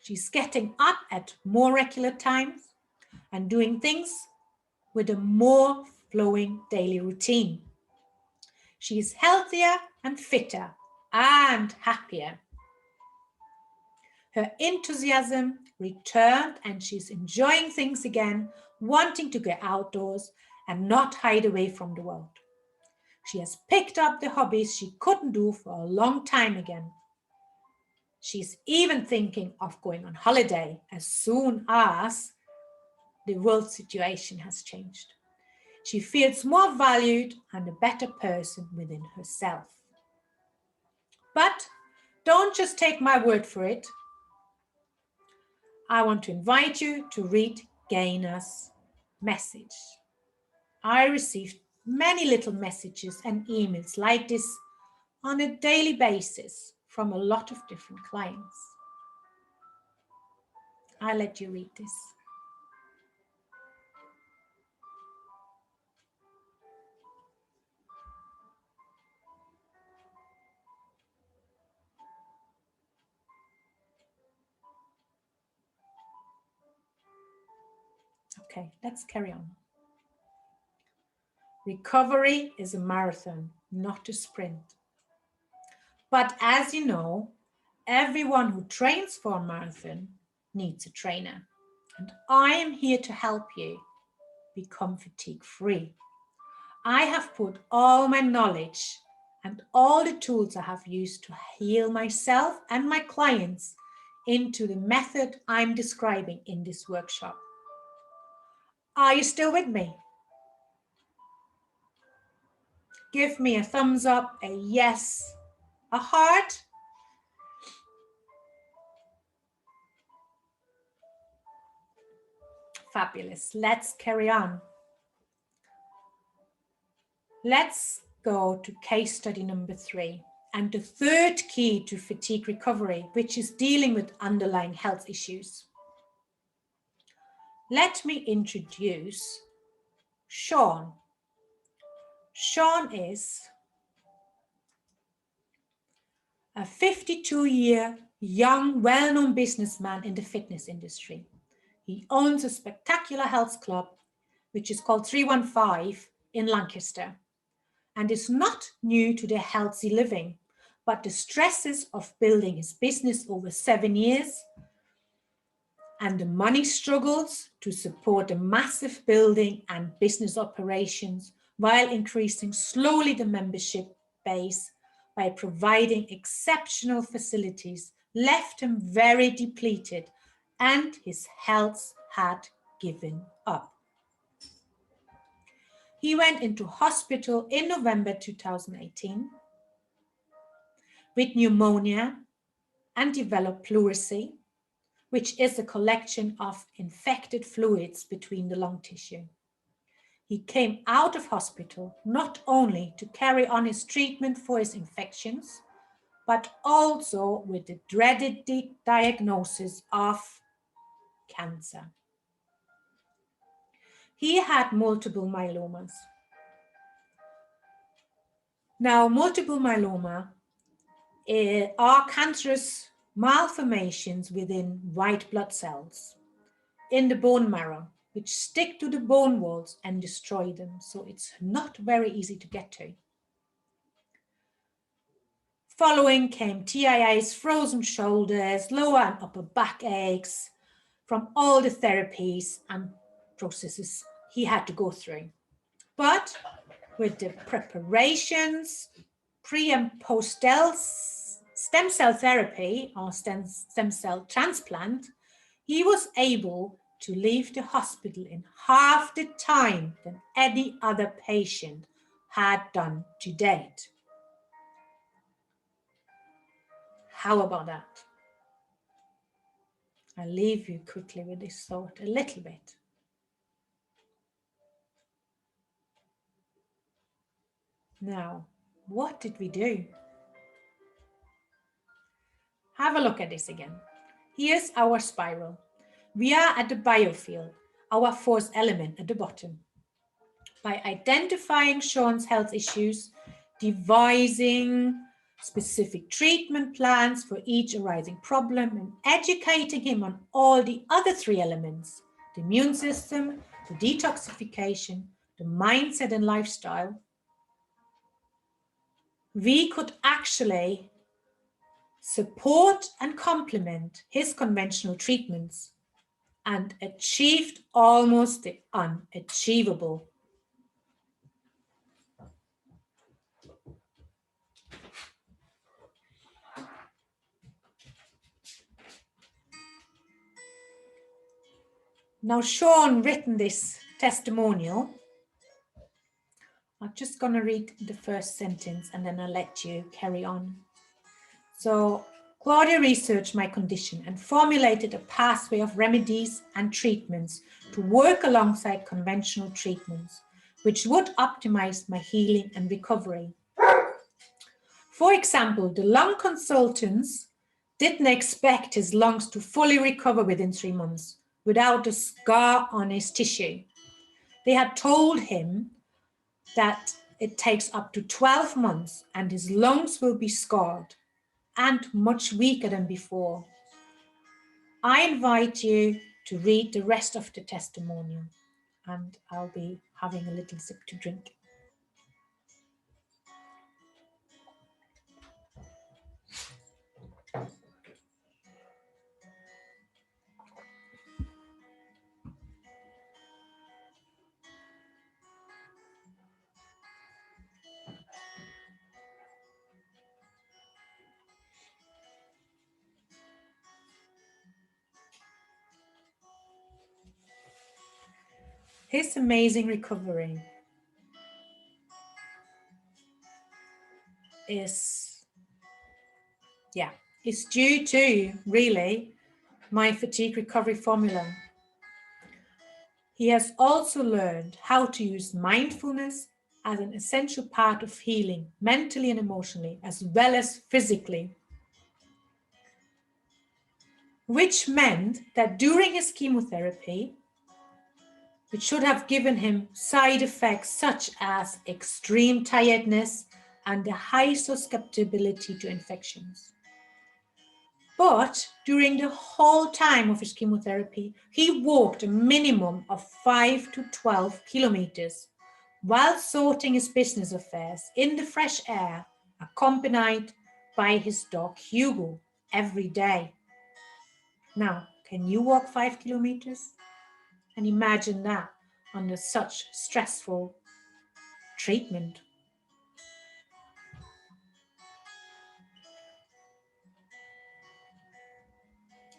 She's getting up at more regular times and doing things with a more flowing daily routine. She is healthier and fitter and happier. Her enthusiasm returned and she's enjoying things again, wanting to get outdoors and not hide away from the world. She has picked up the hobbies she couldn't do for a long time again. She's even thinking of going on holiday as soon as the world situation has changed. She feels more valued and a better person within herself. But don't just take my word for it. I want to invite you to read Gaynor's message. I received many little messages and emails like this on a daily basis from a lot of different clients. I'll let you read this. Okay, let's carry on. Recovery is a marathon, not a sprint. But as you know, everyone who trains for a marathon needs a trainer. And I am here to help you become fatigue-free. I have put all my knowledge and all the tools I have used to heal myself and my clients into the method I'm describing in this workshop. Are you still with me? Give me a thumbs up, a yes, a heart. Fabulous. Let's carry on. Let's go to case study number 3 and the third key to fatigue recovery, which is dealing with underlying health issues. Let me introduce Sean. Sean is a 52-year young, well-known businessman in the fitness industry. He owns a spectacular health club, which is called 315 in Lancaster, and is not new to the healthy living, but the stresses of building his business over 7 years and the money struggles to support the massive building and business operations while increasing slowly the membership base by providing exceptional facilities, left him very depleted and his health had given up. He went into hospital in November 2018 with pneumonia and developed pleurisy, which is a collection of infected fluids between the lung tissue. He came out of hospital not only to carry on his treatment for his infections, but also with the dreaded diagnosis of cancer. He had multiple myelomas. Now, multiple myeloma are cancerous malformations within white blood cells in the bone marrow, which stick to the bone walls and destroy them. So it's not very easy to get to. Following came TIAs, frozen shoulders, lower and upper back aches from all the therapies and processes he had to go through. But with the preparations, pre and post stem cell therapy or stem cell transplant, he was able to leave the hospital in half the time than any other patient had done to date. How about that? I'll leave you quickly with this thought a little bit. Now, what did we do? Have a look at this again. Here's our spiral. We are at the biofield, our fourth element at the bottom. By identifying Sean's health issues, devising specific treatment plans for each arising problem, and educating him on all the other three elements, the immune system, the detoxification, the mindset and lifestyle, we could actually support and complement his conventional treatments and achieved almost the unachievable. Now, Sean written this testimonial. I'm just going to read the first sentence and then I'll let you carry on. So, Claudia researched my condition and formulated a pathway of remedies and treatments to work alongside conventional treatments, which would optimize my healing and recovery. For example, the lung consultants didn't expect his lungs to fully recover within 3 months without a scar on his tissue. They had told him that it takes up to 12 months and his lungs will be scarred and much weaker than before. I invite you to read the rest of the testimonial and I'll be having a little sip to drink. His amazing recovery is due to really my fatigue recovery formula. He has also learned how to use mindfulness as an essential part of healing, mentally and emotionally, as well as physically. Which meant that during his chemotherapy, which should have given him side effects such as extreme tiredness and a high susceptibility to infections. But during the whole time of his chemotherapy, he walked a minimum of 5 to 12 kilometers while sorting his business affairs in the fresh air, accompanied by his dog Hugo every day. Now, can you walk 5 kilometers? And imagine that under such stressful treatment.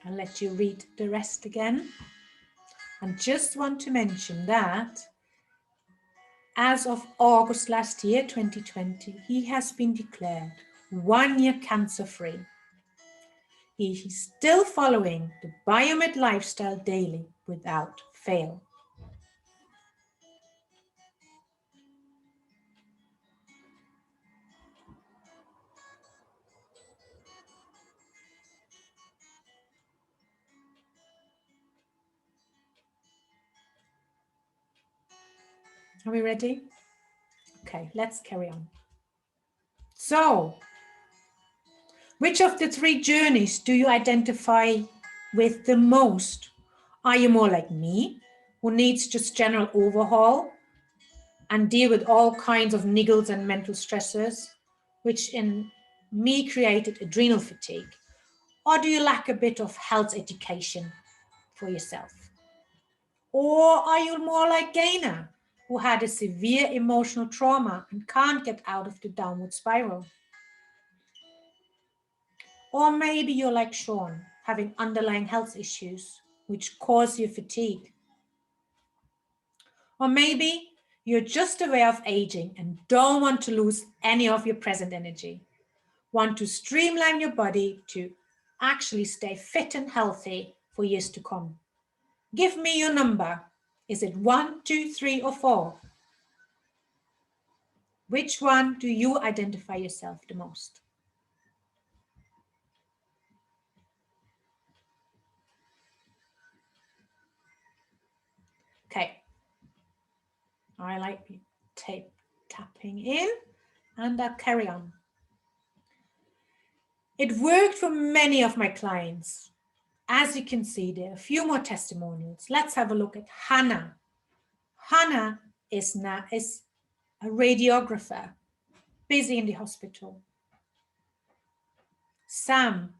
I'll let you read the rest again. And just want to mention that as of August last year, 2020, he has been declared 1 year cancer-free. He is still following the Biomed lifestyle daily without fail. Are we ready? Okay, let's carry on. So, which of the 3 journeys do you identify with the most? Are you more like me, who needs just general overhaul and deal with all kinds of niggles and mental stressors, which in me created adrenal fatigue? Or do you lack a bit of health education for yourself? Or are you more like Gainer, who had a severe emotional trauma and can't get out of the downward spiral? Or maybe you're like Sean, having underlying health issues which cause you fatigue. Or maybe you're just aware of aging and don't want to lose any of your present energy. Want to streamline your body to actually stay fit and healthy for years to come. Give me your number. Is it 1, 2, 3, or 4? Which one do you identify yourself the most? Okay. I like tapping in, and I'll carry on. It worked for many of my clients. As you can see, there are a few more testimonials. Let's have a look at Hannah. Hannah is a radiographer, busy in the hospital. Sam,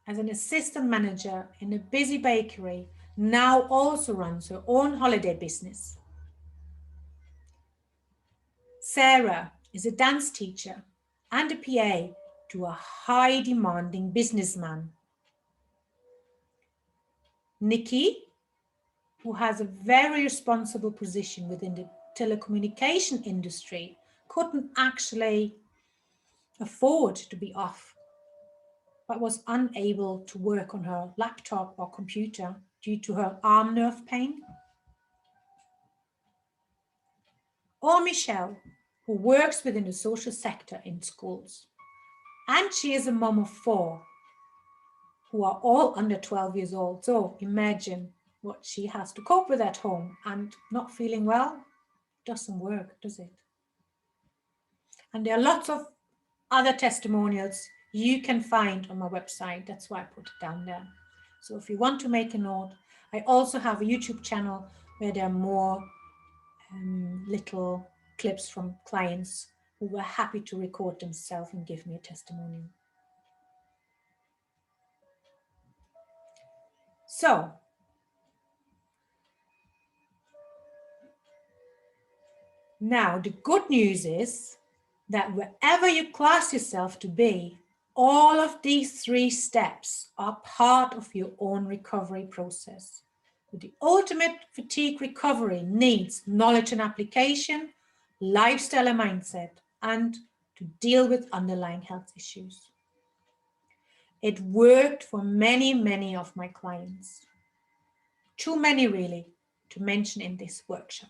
as an assistant manager in a busy bakery, now also runs her own holiday business. Sarah is a dance teacher and a PA to a high demanding businessman. Nikki, who has a very responsible position within the telecommunication industry, couldn't actually afford to be off, but was unable to work on her laptop or computer due to her arm nerve pain. Or Michelle, who works within the social sector in schools. And she is a mom of 4 who are all under 12 years old. So imagine what she has to cope with at home, and not feeling well doesn't work, does it? And there are lots of other testimonials you can find on my website. That's why I put it down there. So if you want to make a note, I also have a YouTube channel where there are more little clips from clients who were happy to record themselves and give me a testimonial. So, now the good news is that wherever you class yourself to be, all of these 3 steps are part of your own recovery process. But the ultimate fatigue recovery needs knowledge and application, lifestyle and mindset, and to deal with underlying health issues. It worked for many, many of my clients. Too many really to mention in this workshop.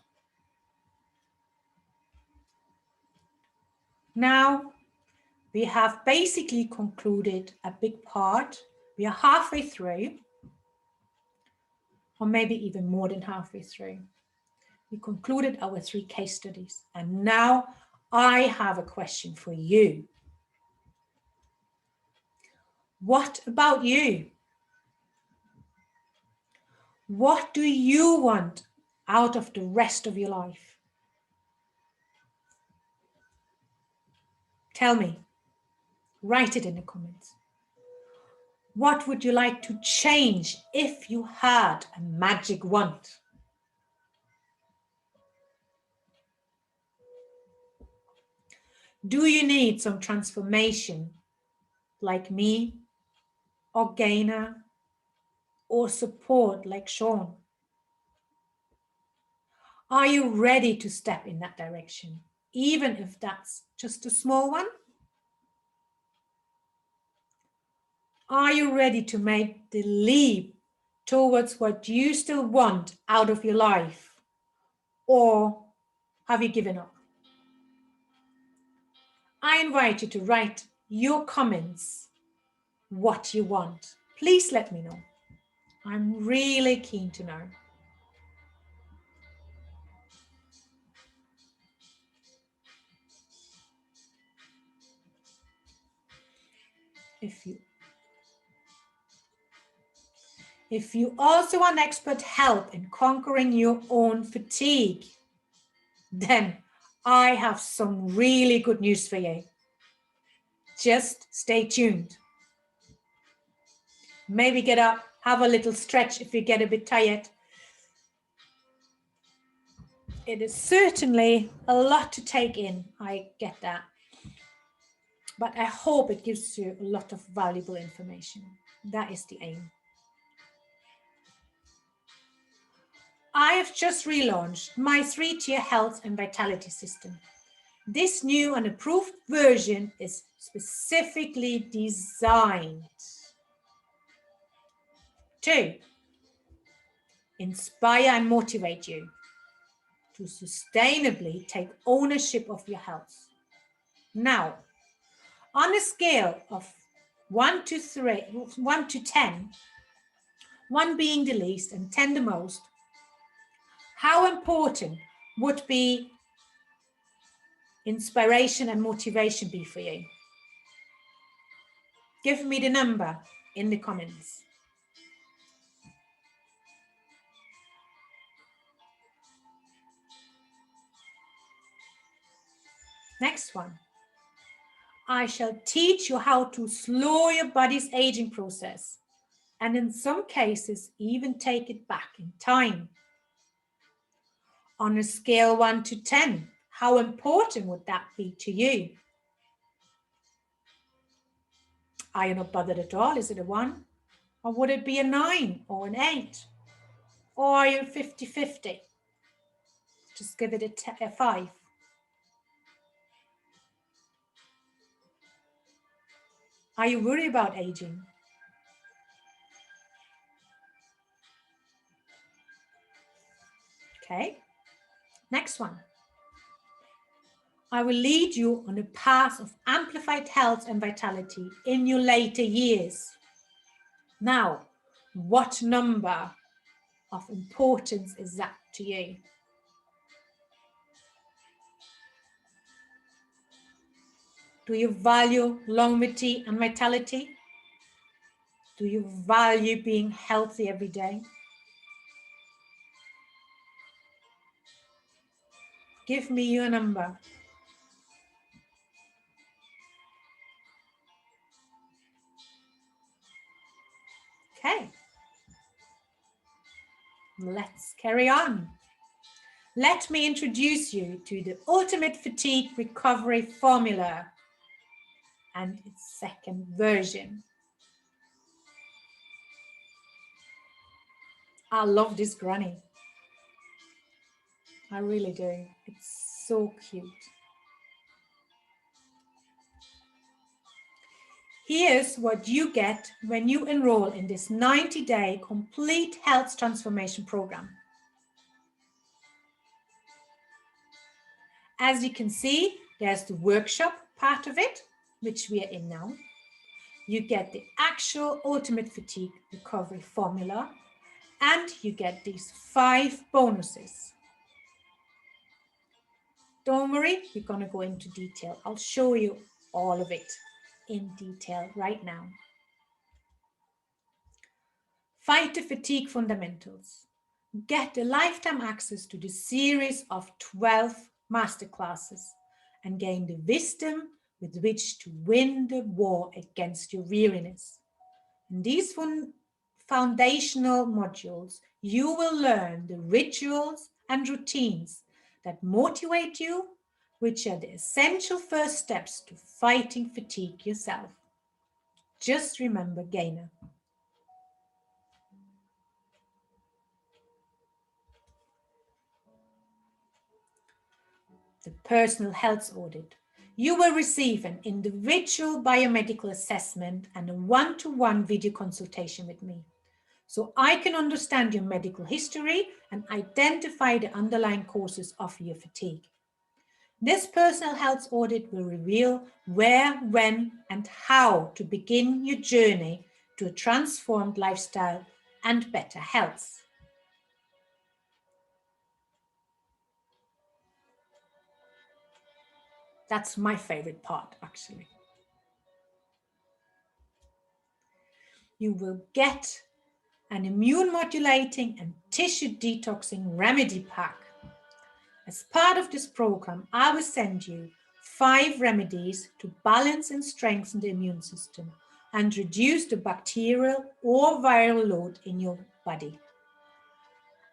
Now, we have basically concluded a big part. We are halfway through, or maybe even more than halfway through. We concluded our 3 case studies, and now I have a question for you. What about you? What do you want out of the rest of your life? Tell me. Write it in the comments. What would you like to change if you had a magic wand? Do you need some transformation like me or Gainer or support like Sean? Are you ready to step in that direction, even if that's just a small one? Are you ready to make the leap towards what you still want out of your life? Or have you given up? I invite you to write your comments, what you want. Please let me know. I'm really keen to know. If you also want expert help in conquering your own fatigue, then I have some really good news for you. Just stay tuned. Maybe get up, have a little stretch if you get a bit tired. It is certainly a lot to take in, I get that. But I hope it gives you a lot of valuable information. That is the aim. I have just relaunched my 3-tier health and vitality system. This new and approved version is specifically designed to inspire and motivate you to sustainably take ownership of your health. Now, on a scale of 1 to 10, 1 being the least and 10 the most, how important would be inspiration and motivation be for you? Give me the number in the comments. Next one. I shall teach you how to slow your body's aging process, and in some cases, even take it back in time. On a scale 1 to 10, how important would that be to you? Are you not bothered at all? Is it a 1? Or would it be a 9 or an 8? Or are you 50-50? Just give it a 5. Are you worried about aging? Okay, next one. I will lead you on a path of amplified health and vitality in your later years. Now, what number of importance is that to you? Do you value longevity and vitality? Do you value being healthy every day? Give me your number. Okay. Let's carry on. Let me introduce you to the Ultimate Fatigue Recovery Formula and its second version. I love this granny. I really do. It's so cute. Here's what you get when you enroll in this 90-day complete health transformation program. As you can see, there's the workshop part of it, which we are in now. You get the actual Ultimate Fatigue Recovery Formula, and you get these 5 bonuses. Don't worry, we're going to go into detail. I'll show you all of it in detail right now. Fight the Fatigue Fundamentals. Get the lifetime access to the series of 12 masterclasses and gain the wisdom with which to win the war against your weariness. In these foundational modules, you will learn the rituals and routines that motivate you, which are the essential first steps to fighting fatigue yourself. Just remember, gainer. the personal health audit. You will receive an individual biomedical assessment and a one-to-one video consultation with me, so I can understand your medical history and identify the underlying causes of your fatigue. This personal health audit will reveal where, when, and how to begin your journey to a transformed lifestyle and better health. That's my favorite part, actually. You will get an immune modulating and tissue detoxing remedy pack. As part of this program, I will send you 5 remedies to balance and strengthen the immune system and reduce the bacterial or viral load in your body.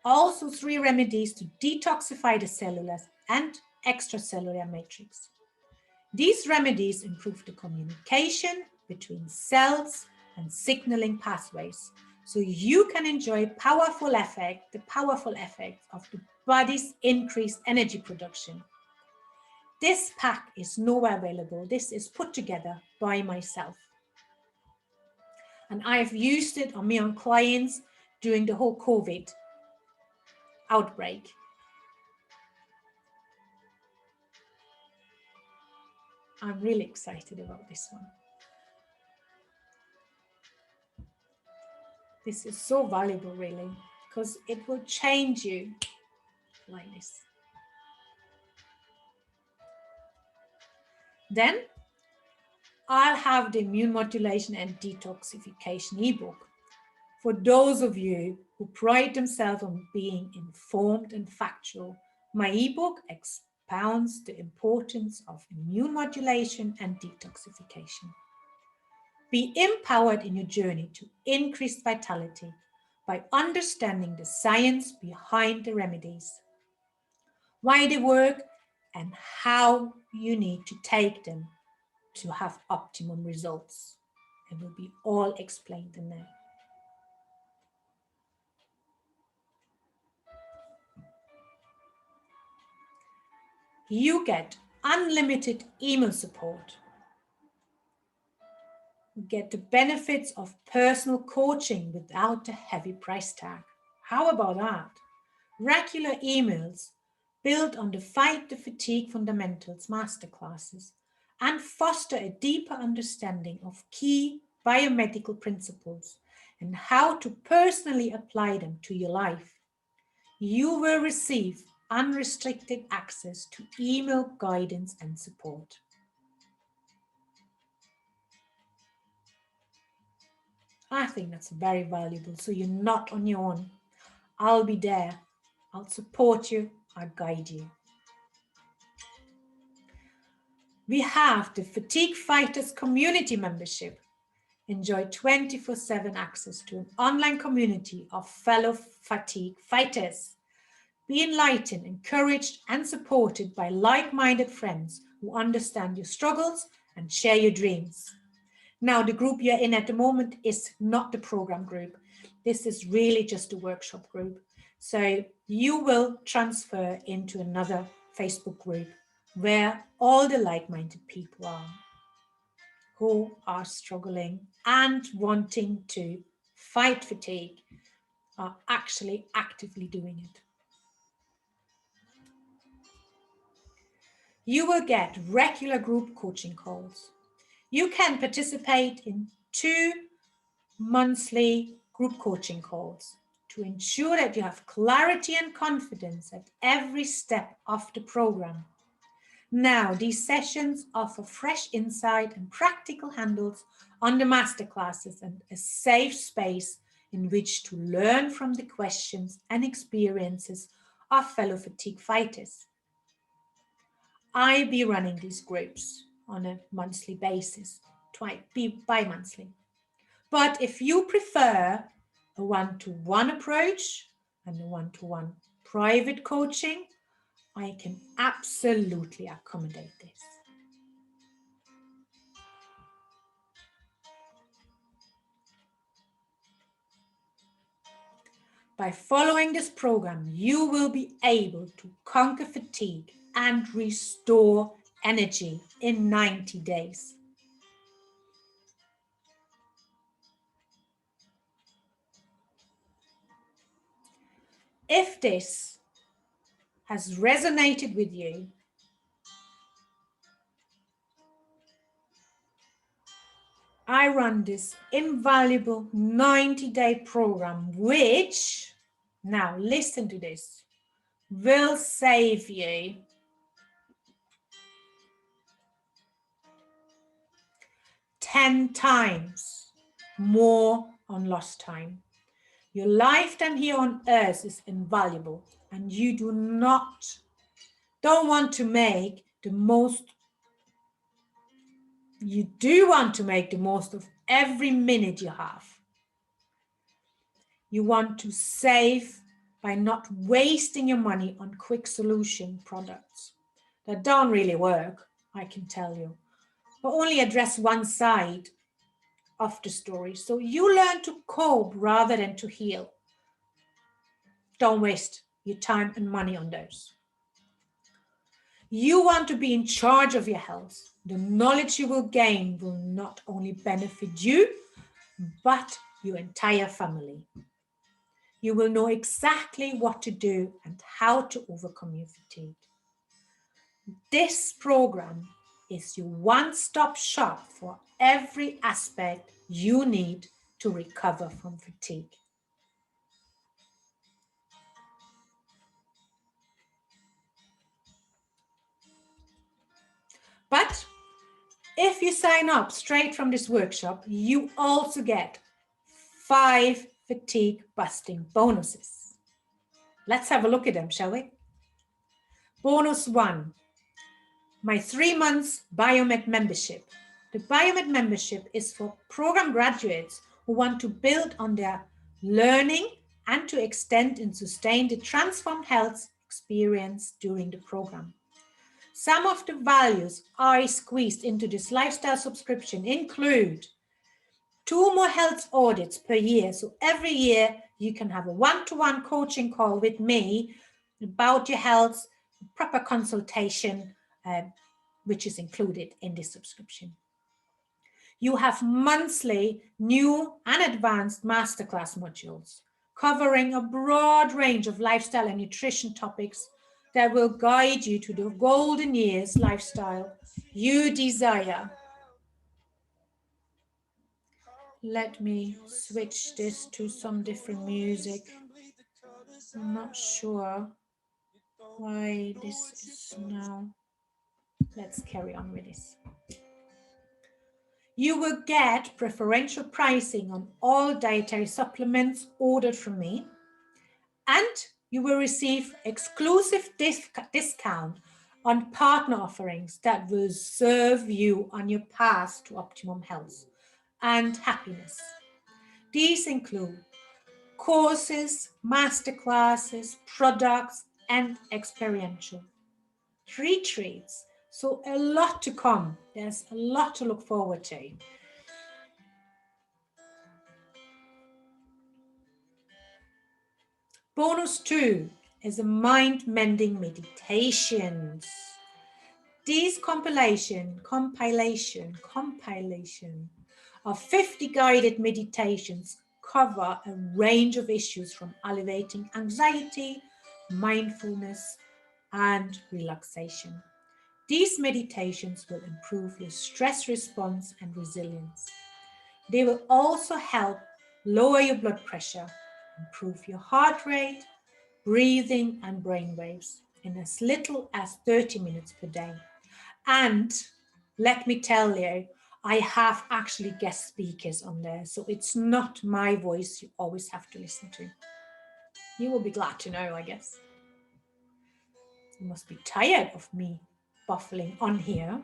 Also 3 remedies to detoxify the cellular and extracellular matrix. These remedies improve the communication between cells and signaling pathways, so you can enjoy the powerful effects of the body's increased energy production. This pack is nowhere available. This is put together by myself. And I've used it on my own clients during the whole COVID outbreak. I'm really excited about this one. This is so valuable, really, because it will change you like this. Then I'll have the immune modulation and detoxification ebook. For those of you who pride themselves on being informed and factual, my ebook expounds the importance of immune modulation and detoxification. Be empowered in your journey to increased vitality by understanding the science behind the remedies, why they work, and how you need to take them to have optimum results. It will be all explained in there. You get unlimited email support. You get the benefits of personal coaching without the heavy price tag. How about that? Regular emails built on the Fight the Fatigue Fundamentals masterclasses and foster a deeper understanding of key biomedical principles and how to personally apply them to your life. You will receive unrestricted access to email guidance and support. I think that's very valuable, so you're not on your own. I'll be there. I'll support you. I'll guide you. We have the Fatigue Fighters community membership. Enjoy 24/7 access to an online community of fellow fatigue fighters. Be enlightened, encouraged, and supported by like-minded friends who understand your struggles and share your dreams. Now, the group you're in at the moment is not the program group. This is really just a workshop group. So you will transfer into another Facebook group where all the like-minded people are who are struggling and wanting to fight fatigue, are actually actively doing it. You will get regular group coaching calls. You can participate in 2 monthly group coaching calls to ensure that you have clarity and confidence at every step of the program. Now, these sessions offer fresh insight and practical handles on the masterclasses and a safe space in which to learn from the questions and experiences of fellow fatigue fighters. I'll be running these groups on a monthly basis, bi-monthly. But if you prefer a one-to-one approach and a one-to-one private coaching, I can absolutely accommodate this. By following this program, you will be able to conquer fatigue and restore energy in 90 days. If this has resonated with you, I run this invaluable 90-day program, which, now listen to this, will save you 10 times more on lost time. Your lifetime here on earth is invaluable, and you don't want to make the most. You do want to make the most of every minute you have. You want to save by not wasting your money on quick solution products that don't really work, I can tell you, but only address one side of the story. So you learn to cope rather than to heal. Don't waste your time and money on those. You want to be in charge of your health. The knowledge you will gain will not only benefit you, but your entire family. You will know exactly what to do and how to overcome your fatigue. This program is your one-stop shop for every aspect you need to recover from fatigue. But if you sign up straight from this workshop, you also get 5 fatigue busting bonuses. Let's have a look at them, shall we? Bonus 1, my 3 months Biomed membership. The Biomed membership is for program graduates who want to build on their learning and to extend and sustain the transformed health experience during the program. Some of the values I squeezed into this lifestyle subscription include 2 more health audits per year. So every year you can have a one-to-one coaching call with me about your health, proper consultation, which is included in this subscription. You have monthly new and advanced masterclass modules covering a broad range of lifestyle and nutrition topics that will guide you to the golden years lifestyle you desire. Let me switch this to some different music. I'm not sure why this is now. Let's carry on with this. You will get preferential pricing on all dietary supplements ordered from me, and you will receive exclusive discount on partner offerings that will serve you on your path to optimum health and happiness. These include courses, masterclasses, products, and experiential retreats. So a lot to come. There's a lot to look forward to. Bonus 2 is a mind-mending meditations. These compilation of 50 guided meditations cover a range of issues from alleviating anxiety, mindfulness, and relaxation. These meditations will improve your stress response and resilience. They will also help lower your blood pressure, improve your heart rate, breathing, and brain waves in as little as 30 minutes per day. And let me tell you, I have actually guest speakers on there, so it's not my voice you always have to listen to. You will be glad to know, I guess. You must be tired of me buffling on here.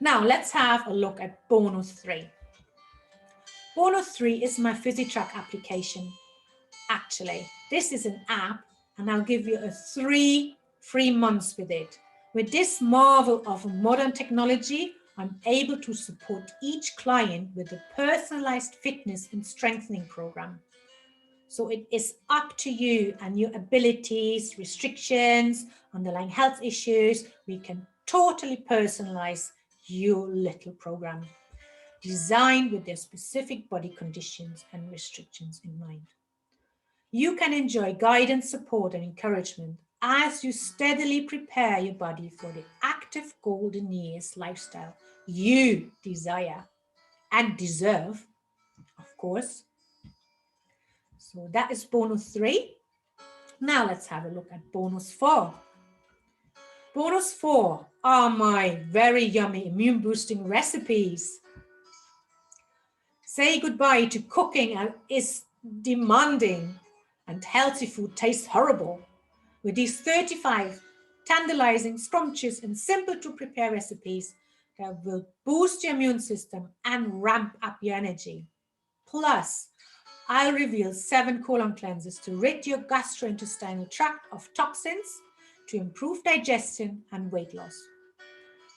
Now let's have a look at bonus 3. Bonus 3 is my PhysiTrack application. Actually, this is an app, and I'll give you 3 free months with it. With this marvel of modern technology, I'm able to support each client with a personalized fitness and strengthening program. So it is up to you and your abilities, restrictions, underlying health issues. We can totally personalize your little program, designed with their specific body conditions and restrictions in mind. You can enjoy guidance, support, and encouragement as you steadily prepare your body for the active golden years lifestyle you desire and deserve, of course. So that is bonus 3. Now let's have a look at bonus 4. Bonus 4 are my very yummy immune boosting recipes. Say goodbye to cooking and is demanding and healthy food tastes horrible. With these 35 tantalizing, scrumptious and simple to prepare recipes that will boost your immune system and ramp up your energy. Plus, I'll reveal 7 colon cleansers to rid your gastrointestinal tract of toxins to improve digestion and weight loss,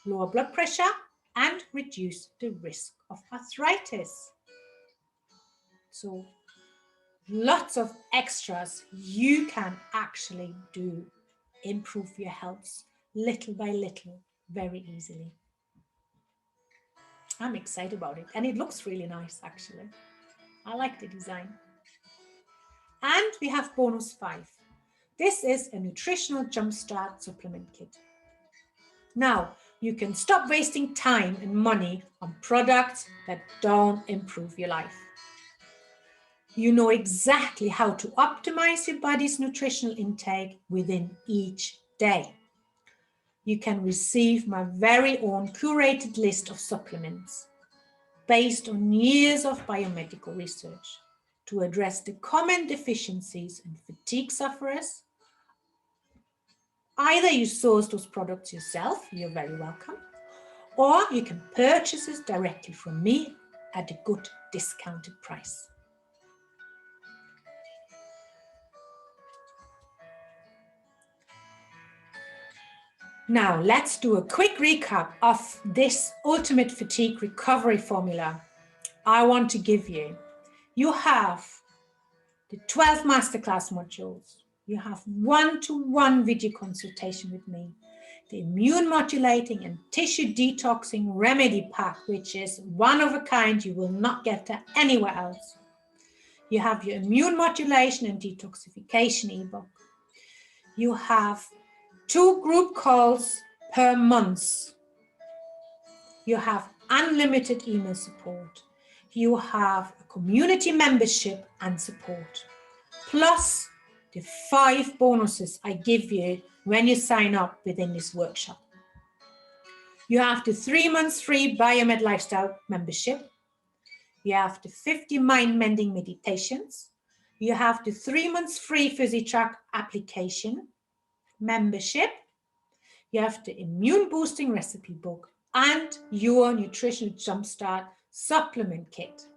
lower blood pressure, and reduce the risk of arthritis. So lots of extras you can actually do, improve your health little by little, very easily. I'm excited about it, and it looks really nice actually. I like the design. And we have bonus 5. This is a nutritional jumpstart supplement kit. Now, you can stop wasting time and money on products that don't improve your life. You know exactly how to optimize your body's nutritional intake within each day. You can receive my very own curated list of supplements based on years of biomedical research to address the common deficiencies in fatigue sufferers. Either you source those products yourself, you're very welcome, or you can purchase it directly from me at a good discounted price. Now let's do a quick recap of this ultimate fatigue recovery formula I want to give you. You have the 12 masterclass modules. You have one-to-one video consultation with me, the immune modulating and tissue detoxing remedy pack, which is one of a kind you will not get anywhere else. You have your immune modulation and detoxification ebook. You have 2 group calls per month. You have unlimited email support. You have a community membership and support, plus the 5 bonuses I give you when you sign up within this workshop. You have the 3 months free Biomed Lifestyle membership. You have the 50 mind mending meditations. You have the 3 months free PhysiTrack application membership. You have the immune boosting recipe book and your nutritional jumpstart supplement kit.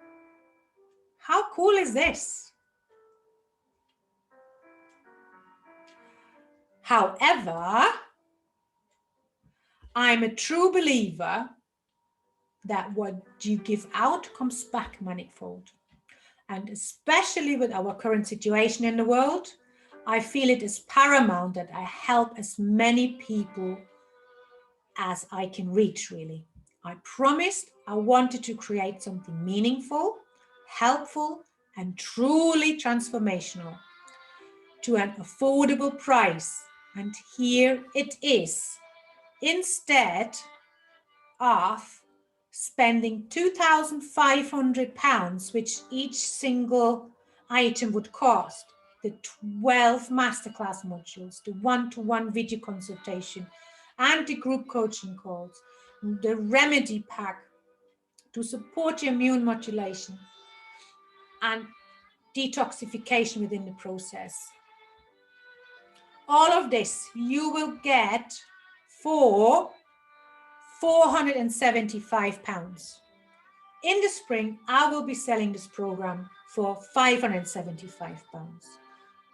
How cool is this? However, I'm a true believer that what you give out comes back manifold. And especially with our current situation in the world, I feel it is paramount that I help as many people as I can reach, really. I promised I wanted to create something meaningful, helpful, and truly transformational to an affordable price. And here it is. Instead of spending £2,500, which each single item would cost, the 12 masterclass modules, the one-to-one video consultation, and the group coaching calls, the remedy pack to support your immune modulation and detoxification within the process. All of this you will get for £475. In the spring, I will be selling this program for £575.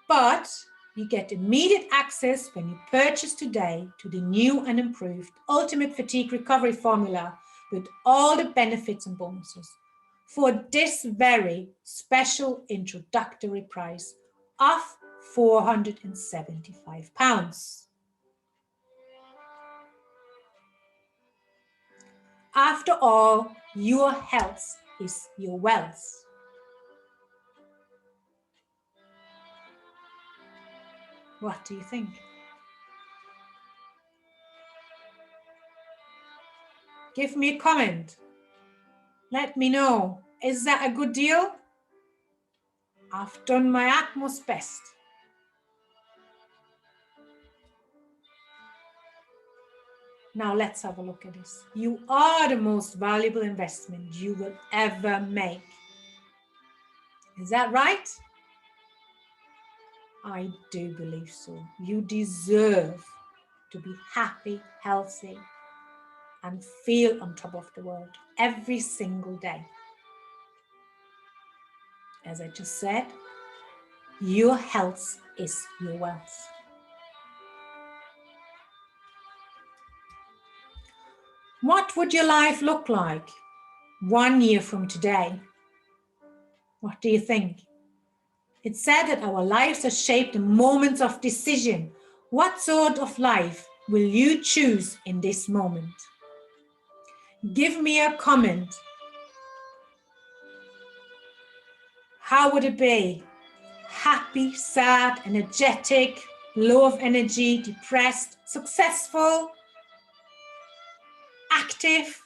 But you get immediate access when you purchase today to the new and improved Ultimate Fatigue Recovery Formula with all the benefits and bonuses for this very special introductory price of £475. After all, your health is your wealth. What do you think? Give me a comment. Let me know. Is that a good deal? I've done my utmost best. Now let's have a look at this. You are the most valuable investment you will ever make. Is that right? I do believe so. You deserve to be happy, healthy, and feel on top of the world every single day. As I just said, your health is your wealth. What would your life look like 1 year from today? What do you think? It's said that our lives are shaped in moments of decision. What sort of life will you choose in this moment? Give me a comment. How would it be? Happy, sad, energetic, low of energy, depressed, successful, active?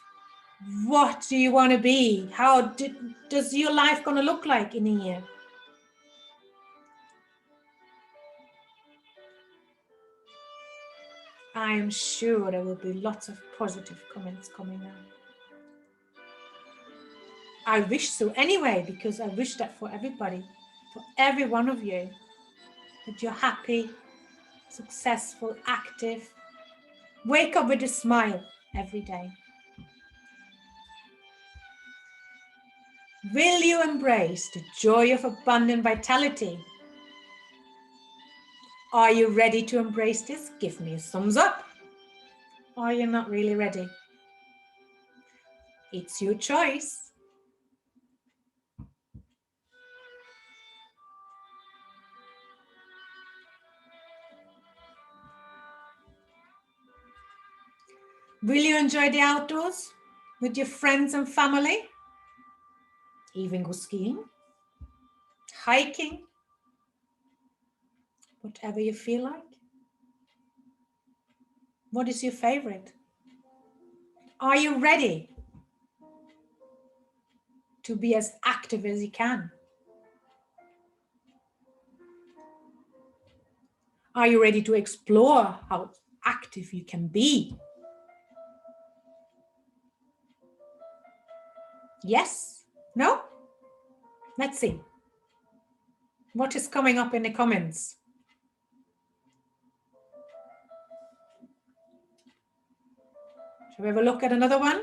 What do you want to be? How does your life going to look like in a year? I am sure there will be lots of positive comments coming out. I wish so anyway, because I wish that for everybody, for every one of you, that you're happy, successful, active. Wake up with a smile every day. Will you embrace the joy of abundant vitality? Are you ready to embrace this? Give me a thumbs up. Or you're not really ready? It's your choice. Will you enjoy the outdoors with your friends and family? Even go skiing, hiking, whatever you feel like? What is your favorite? Are you ready to be as active as you can? Are you ready to explore how active you can be? Yes? No? Let's see. What is coming up in the comments? Shall we have a look at another one?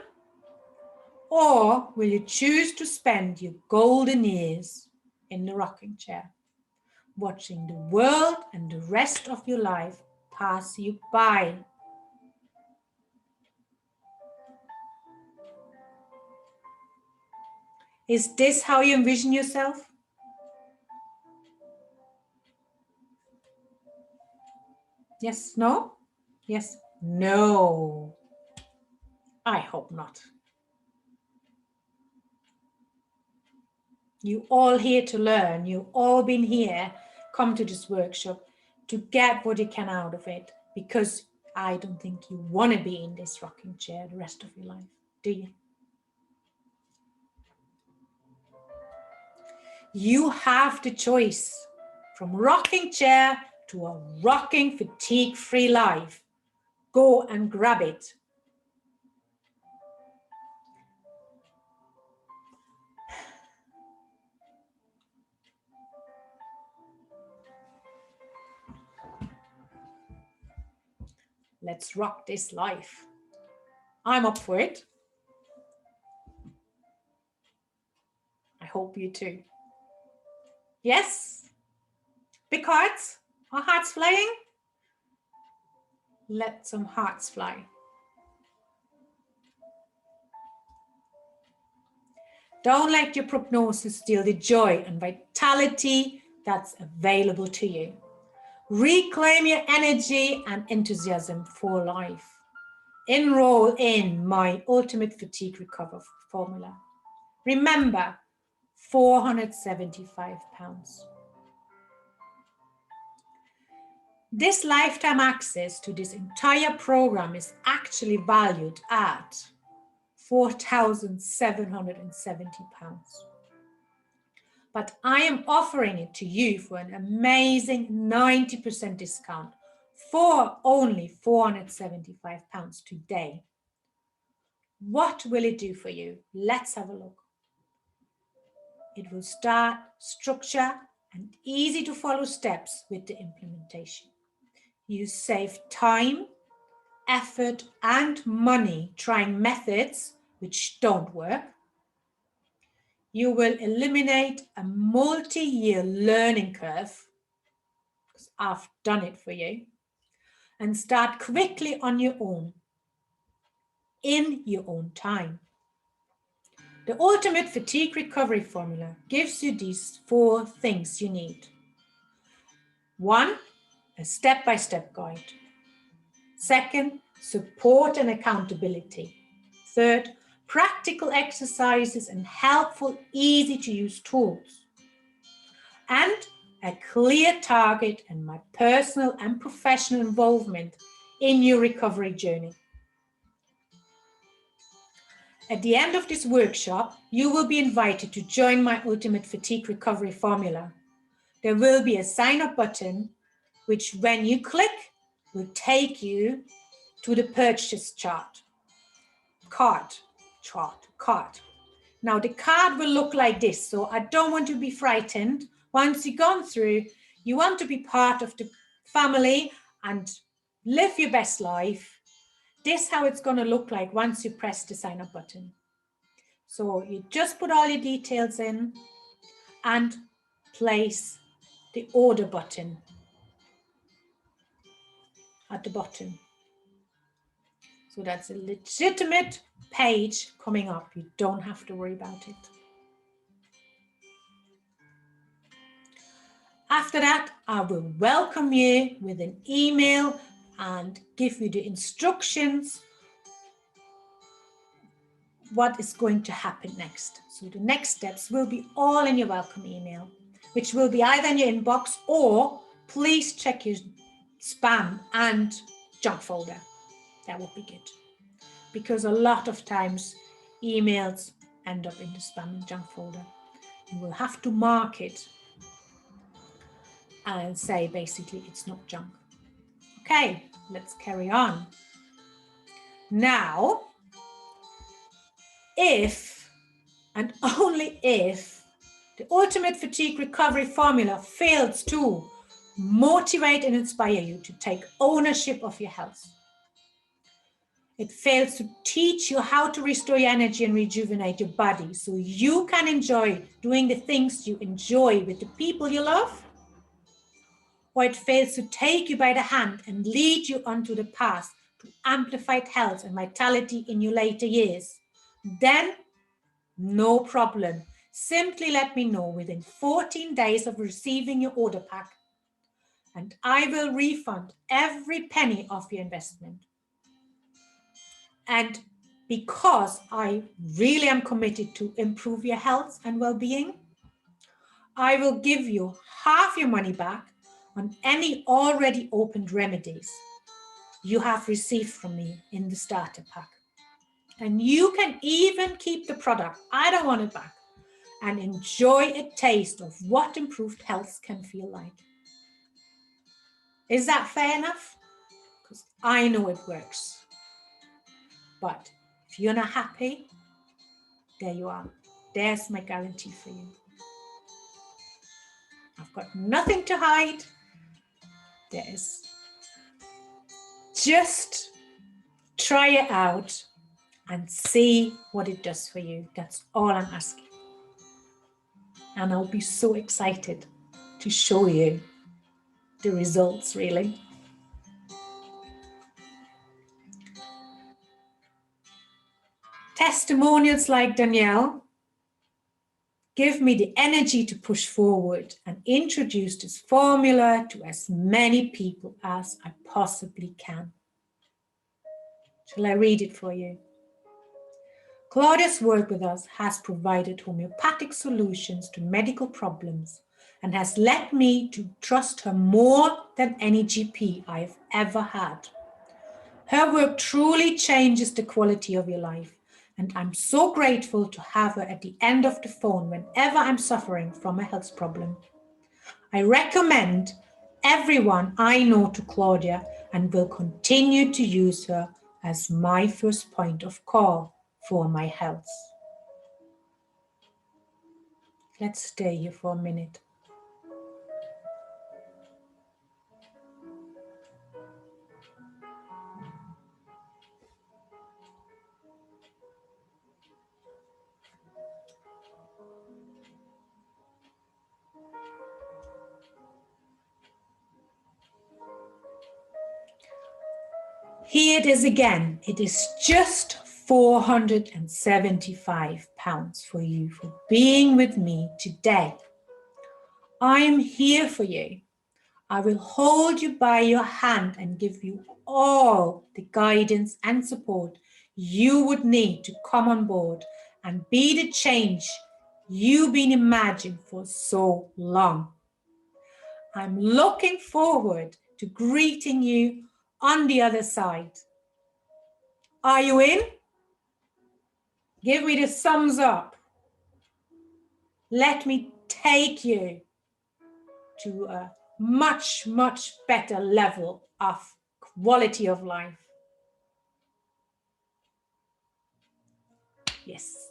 Or will you choose to spend your golden years in the rocking chair, watching the world and the rest of your life pass you by? Is this how you envision yourself? Yes, no? Yes, no. I hope not. You all here to learn. You've all been here, come to this workshop to get what you can out of it, because I don't think you want to be in this rocking chair the rest of your life, do you? You have the choice from rocking chair to a rocking fatigue-free life. Go and grab it. Let's rock this life. I'm up for it. I hope you too. Yes? Big hearts? Are hearts flying? Let some hearts fly. Don't let your prognosis steal the joy and vitality that's available to you. Reclaim your energy and enthusiasm for life. Enroll in my Ultimate Fatigue Recover Formula. Remember, £475. This lifetime access to this entire program is actually valued at £4,770. But I am offering it to you for an amazing 90% discount for only £475 today. What will it do for you? Let's have a look. It will start structure and easy to follow steps with the implementation. You save time, effort, and money trying methods which don't work. You will eliminate a multi-year learning curve, because I've done it for you, and start quickly on your own, in your own time. The Ultimate Fatigue Recovery Formula gives you these 4 things you need. 1, a step-by-step guide. 2nd, support and accountability. 3rd, practical exercises and helpful, easy-to-use tools. And a clear target and my personal and professional involvement in your recovery journey. At the end of this workshop, you will be invited to join my Ultimate Fatigue Recovery Formula. There will be a sign-up button, which when you click, will take you to the purchase card. Now the card will look like this, so I don't want you to be frightened. Once you've gone through, you want to be part of the family and live your best life. This is how it's going to look like once you press the sign up button. So you just put all your details in and place the order button at the bottom. So that's a legitimate page coming up. You don't have to worry about it. After that, I will welcome you with an email and give you the instructions what is going to happen next. So the next steps will be all in your welcome email, which will be either in your inbox or please check your spam and junk folder. That would be good, because a lot of times emails end up in the spam and junk folder. You will have to mark it and say basically it's not junk. Okay, let's carry on. Now, if and only if the Ultimate Fatigue Recovery Formula fails to motivate and inspire you to take ownership of your health, it fails to teach you how to restore your energy and rejuvenate your body so you can enjoy doing the things you enjoy with the people you love, or it fails to take you by the hand and lead you onto the path to amplified health and vitality in your later years, then no problem. Simply let me know within 14 days of receiving your order pack, and I will refund every penny of your investment. And because I really am committed to improve your health and well-being, I will give you half your money back on any already opened remedies you have received from me in the starter pack. And you can even keep the product, I don't want it back, and enjoy a taste of what improved health can feel like. Is that fair enough? Because I know it works. But if you're not happy, there you are. There's my guarantee for you. I've got nothing to hide. There's just try it out and see what it does for you. That's all I'm asking. And I'll be so excited to show you the results, really. Testimonials like Danielle give me the energy to push forward and introduce this formula to as many people as I possibly can. Shall I read it for you? Claudia's work with us has provided homeopathic solutions to medical problems and has led me to trust her more than any GP I've ever had. Her work truly changes the quality of your life, and I'm so grateful to have her at the end of the phone whenever I'm suffering from a health problem. I recommend everyone I know to Claudia and will continue to use her as my first point of call for my health. Let's stay here for a minute. Here it is again. It is just £475 for you for being with me today. I am here for you. I will hold you by your hand and give you all the guidance and support you would need to come on board and be the change you've been imagining for so long. I'm looking forward to greeting you on the other side. Are you in? Give me the thumbs up. Let me take you to a much, much better level of quality of life. Yes,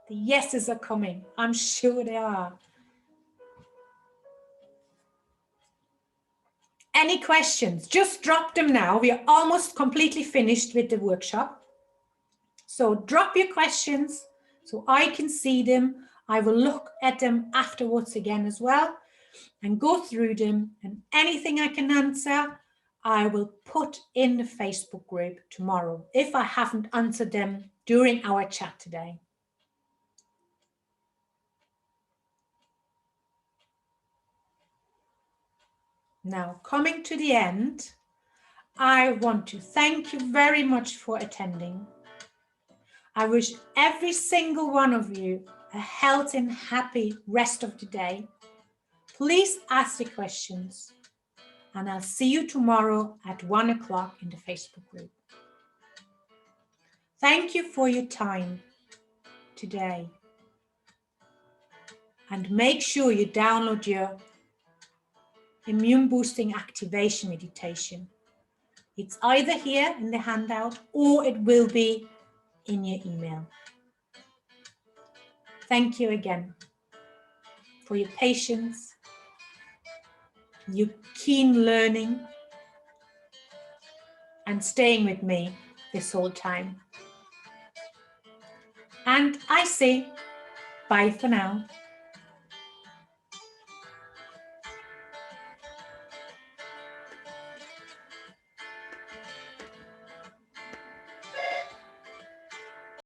the yeses are coming. I'm sure they are. Any questions? Just drop them now. We are almost completely finished with the workshop. So drop your questions so I can see them. I will look at them afterwards again as well and go through them, and anything I can answer, I will put in the Facebook group tomorrow if I haven't answered them during our chat today. Now, coming to the end, I want to thank you very much for attending. I wish every single one of you a healthy and happy rest of the day. Please ask the questions, and I'll see you tomorrow at 1 o'clock in the Facebook group. Thank you for your time today. And make sure you download your immune boosting activation meditation. It's either here in the handout or it will be in your email. Thank you again for your patience, your keen learning, and staying with me this whole time. And I say bye for now.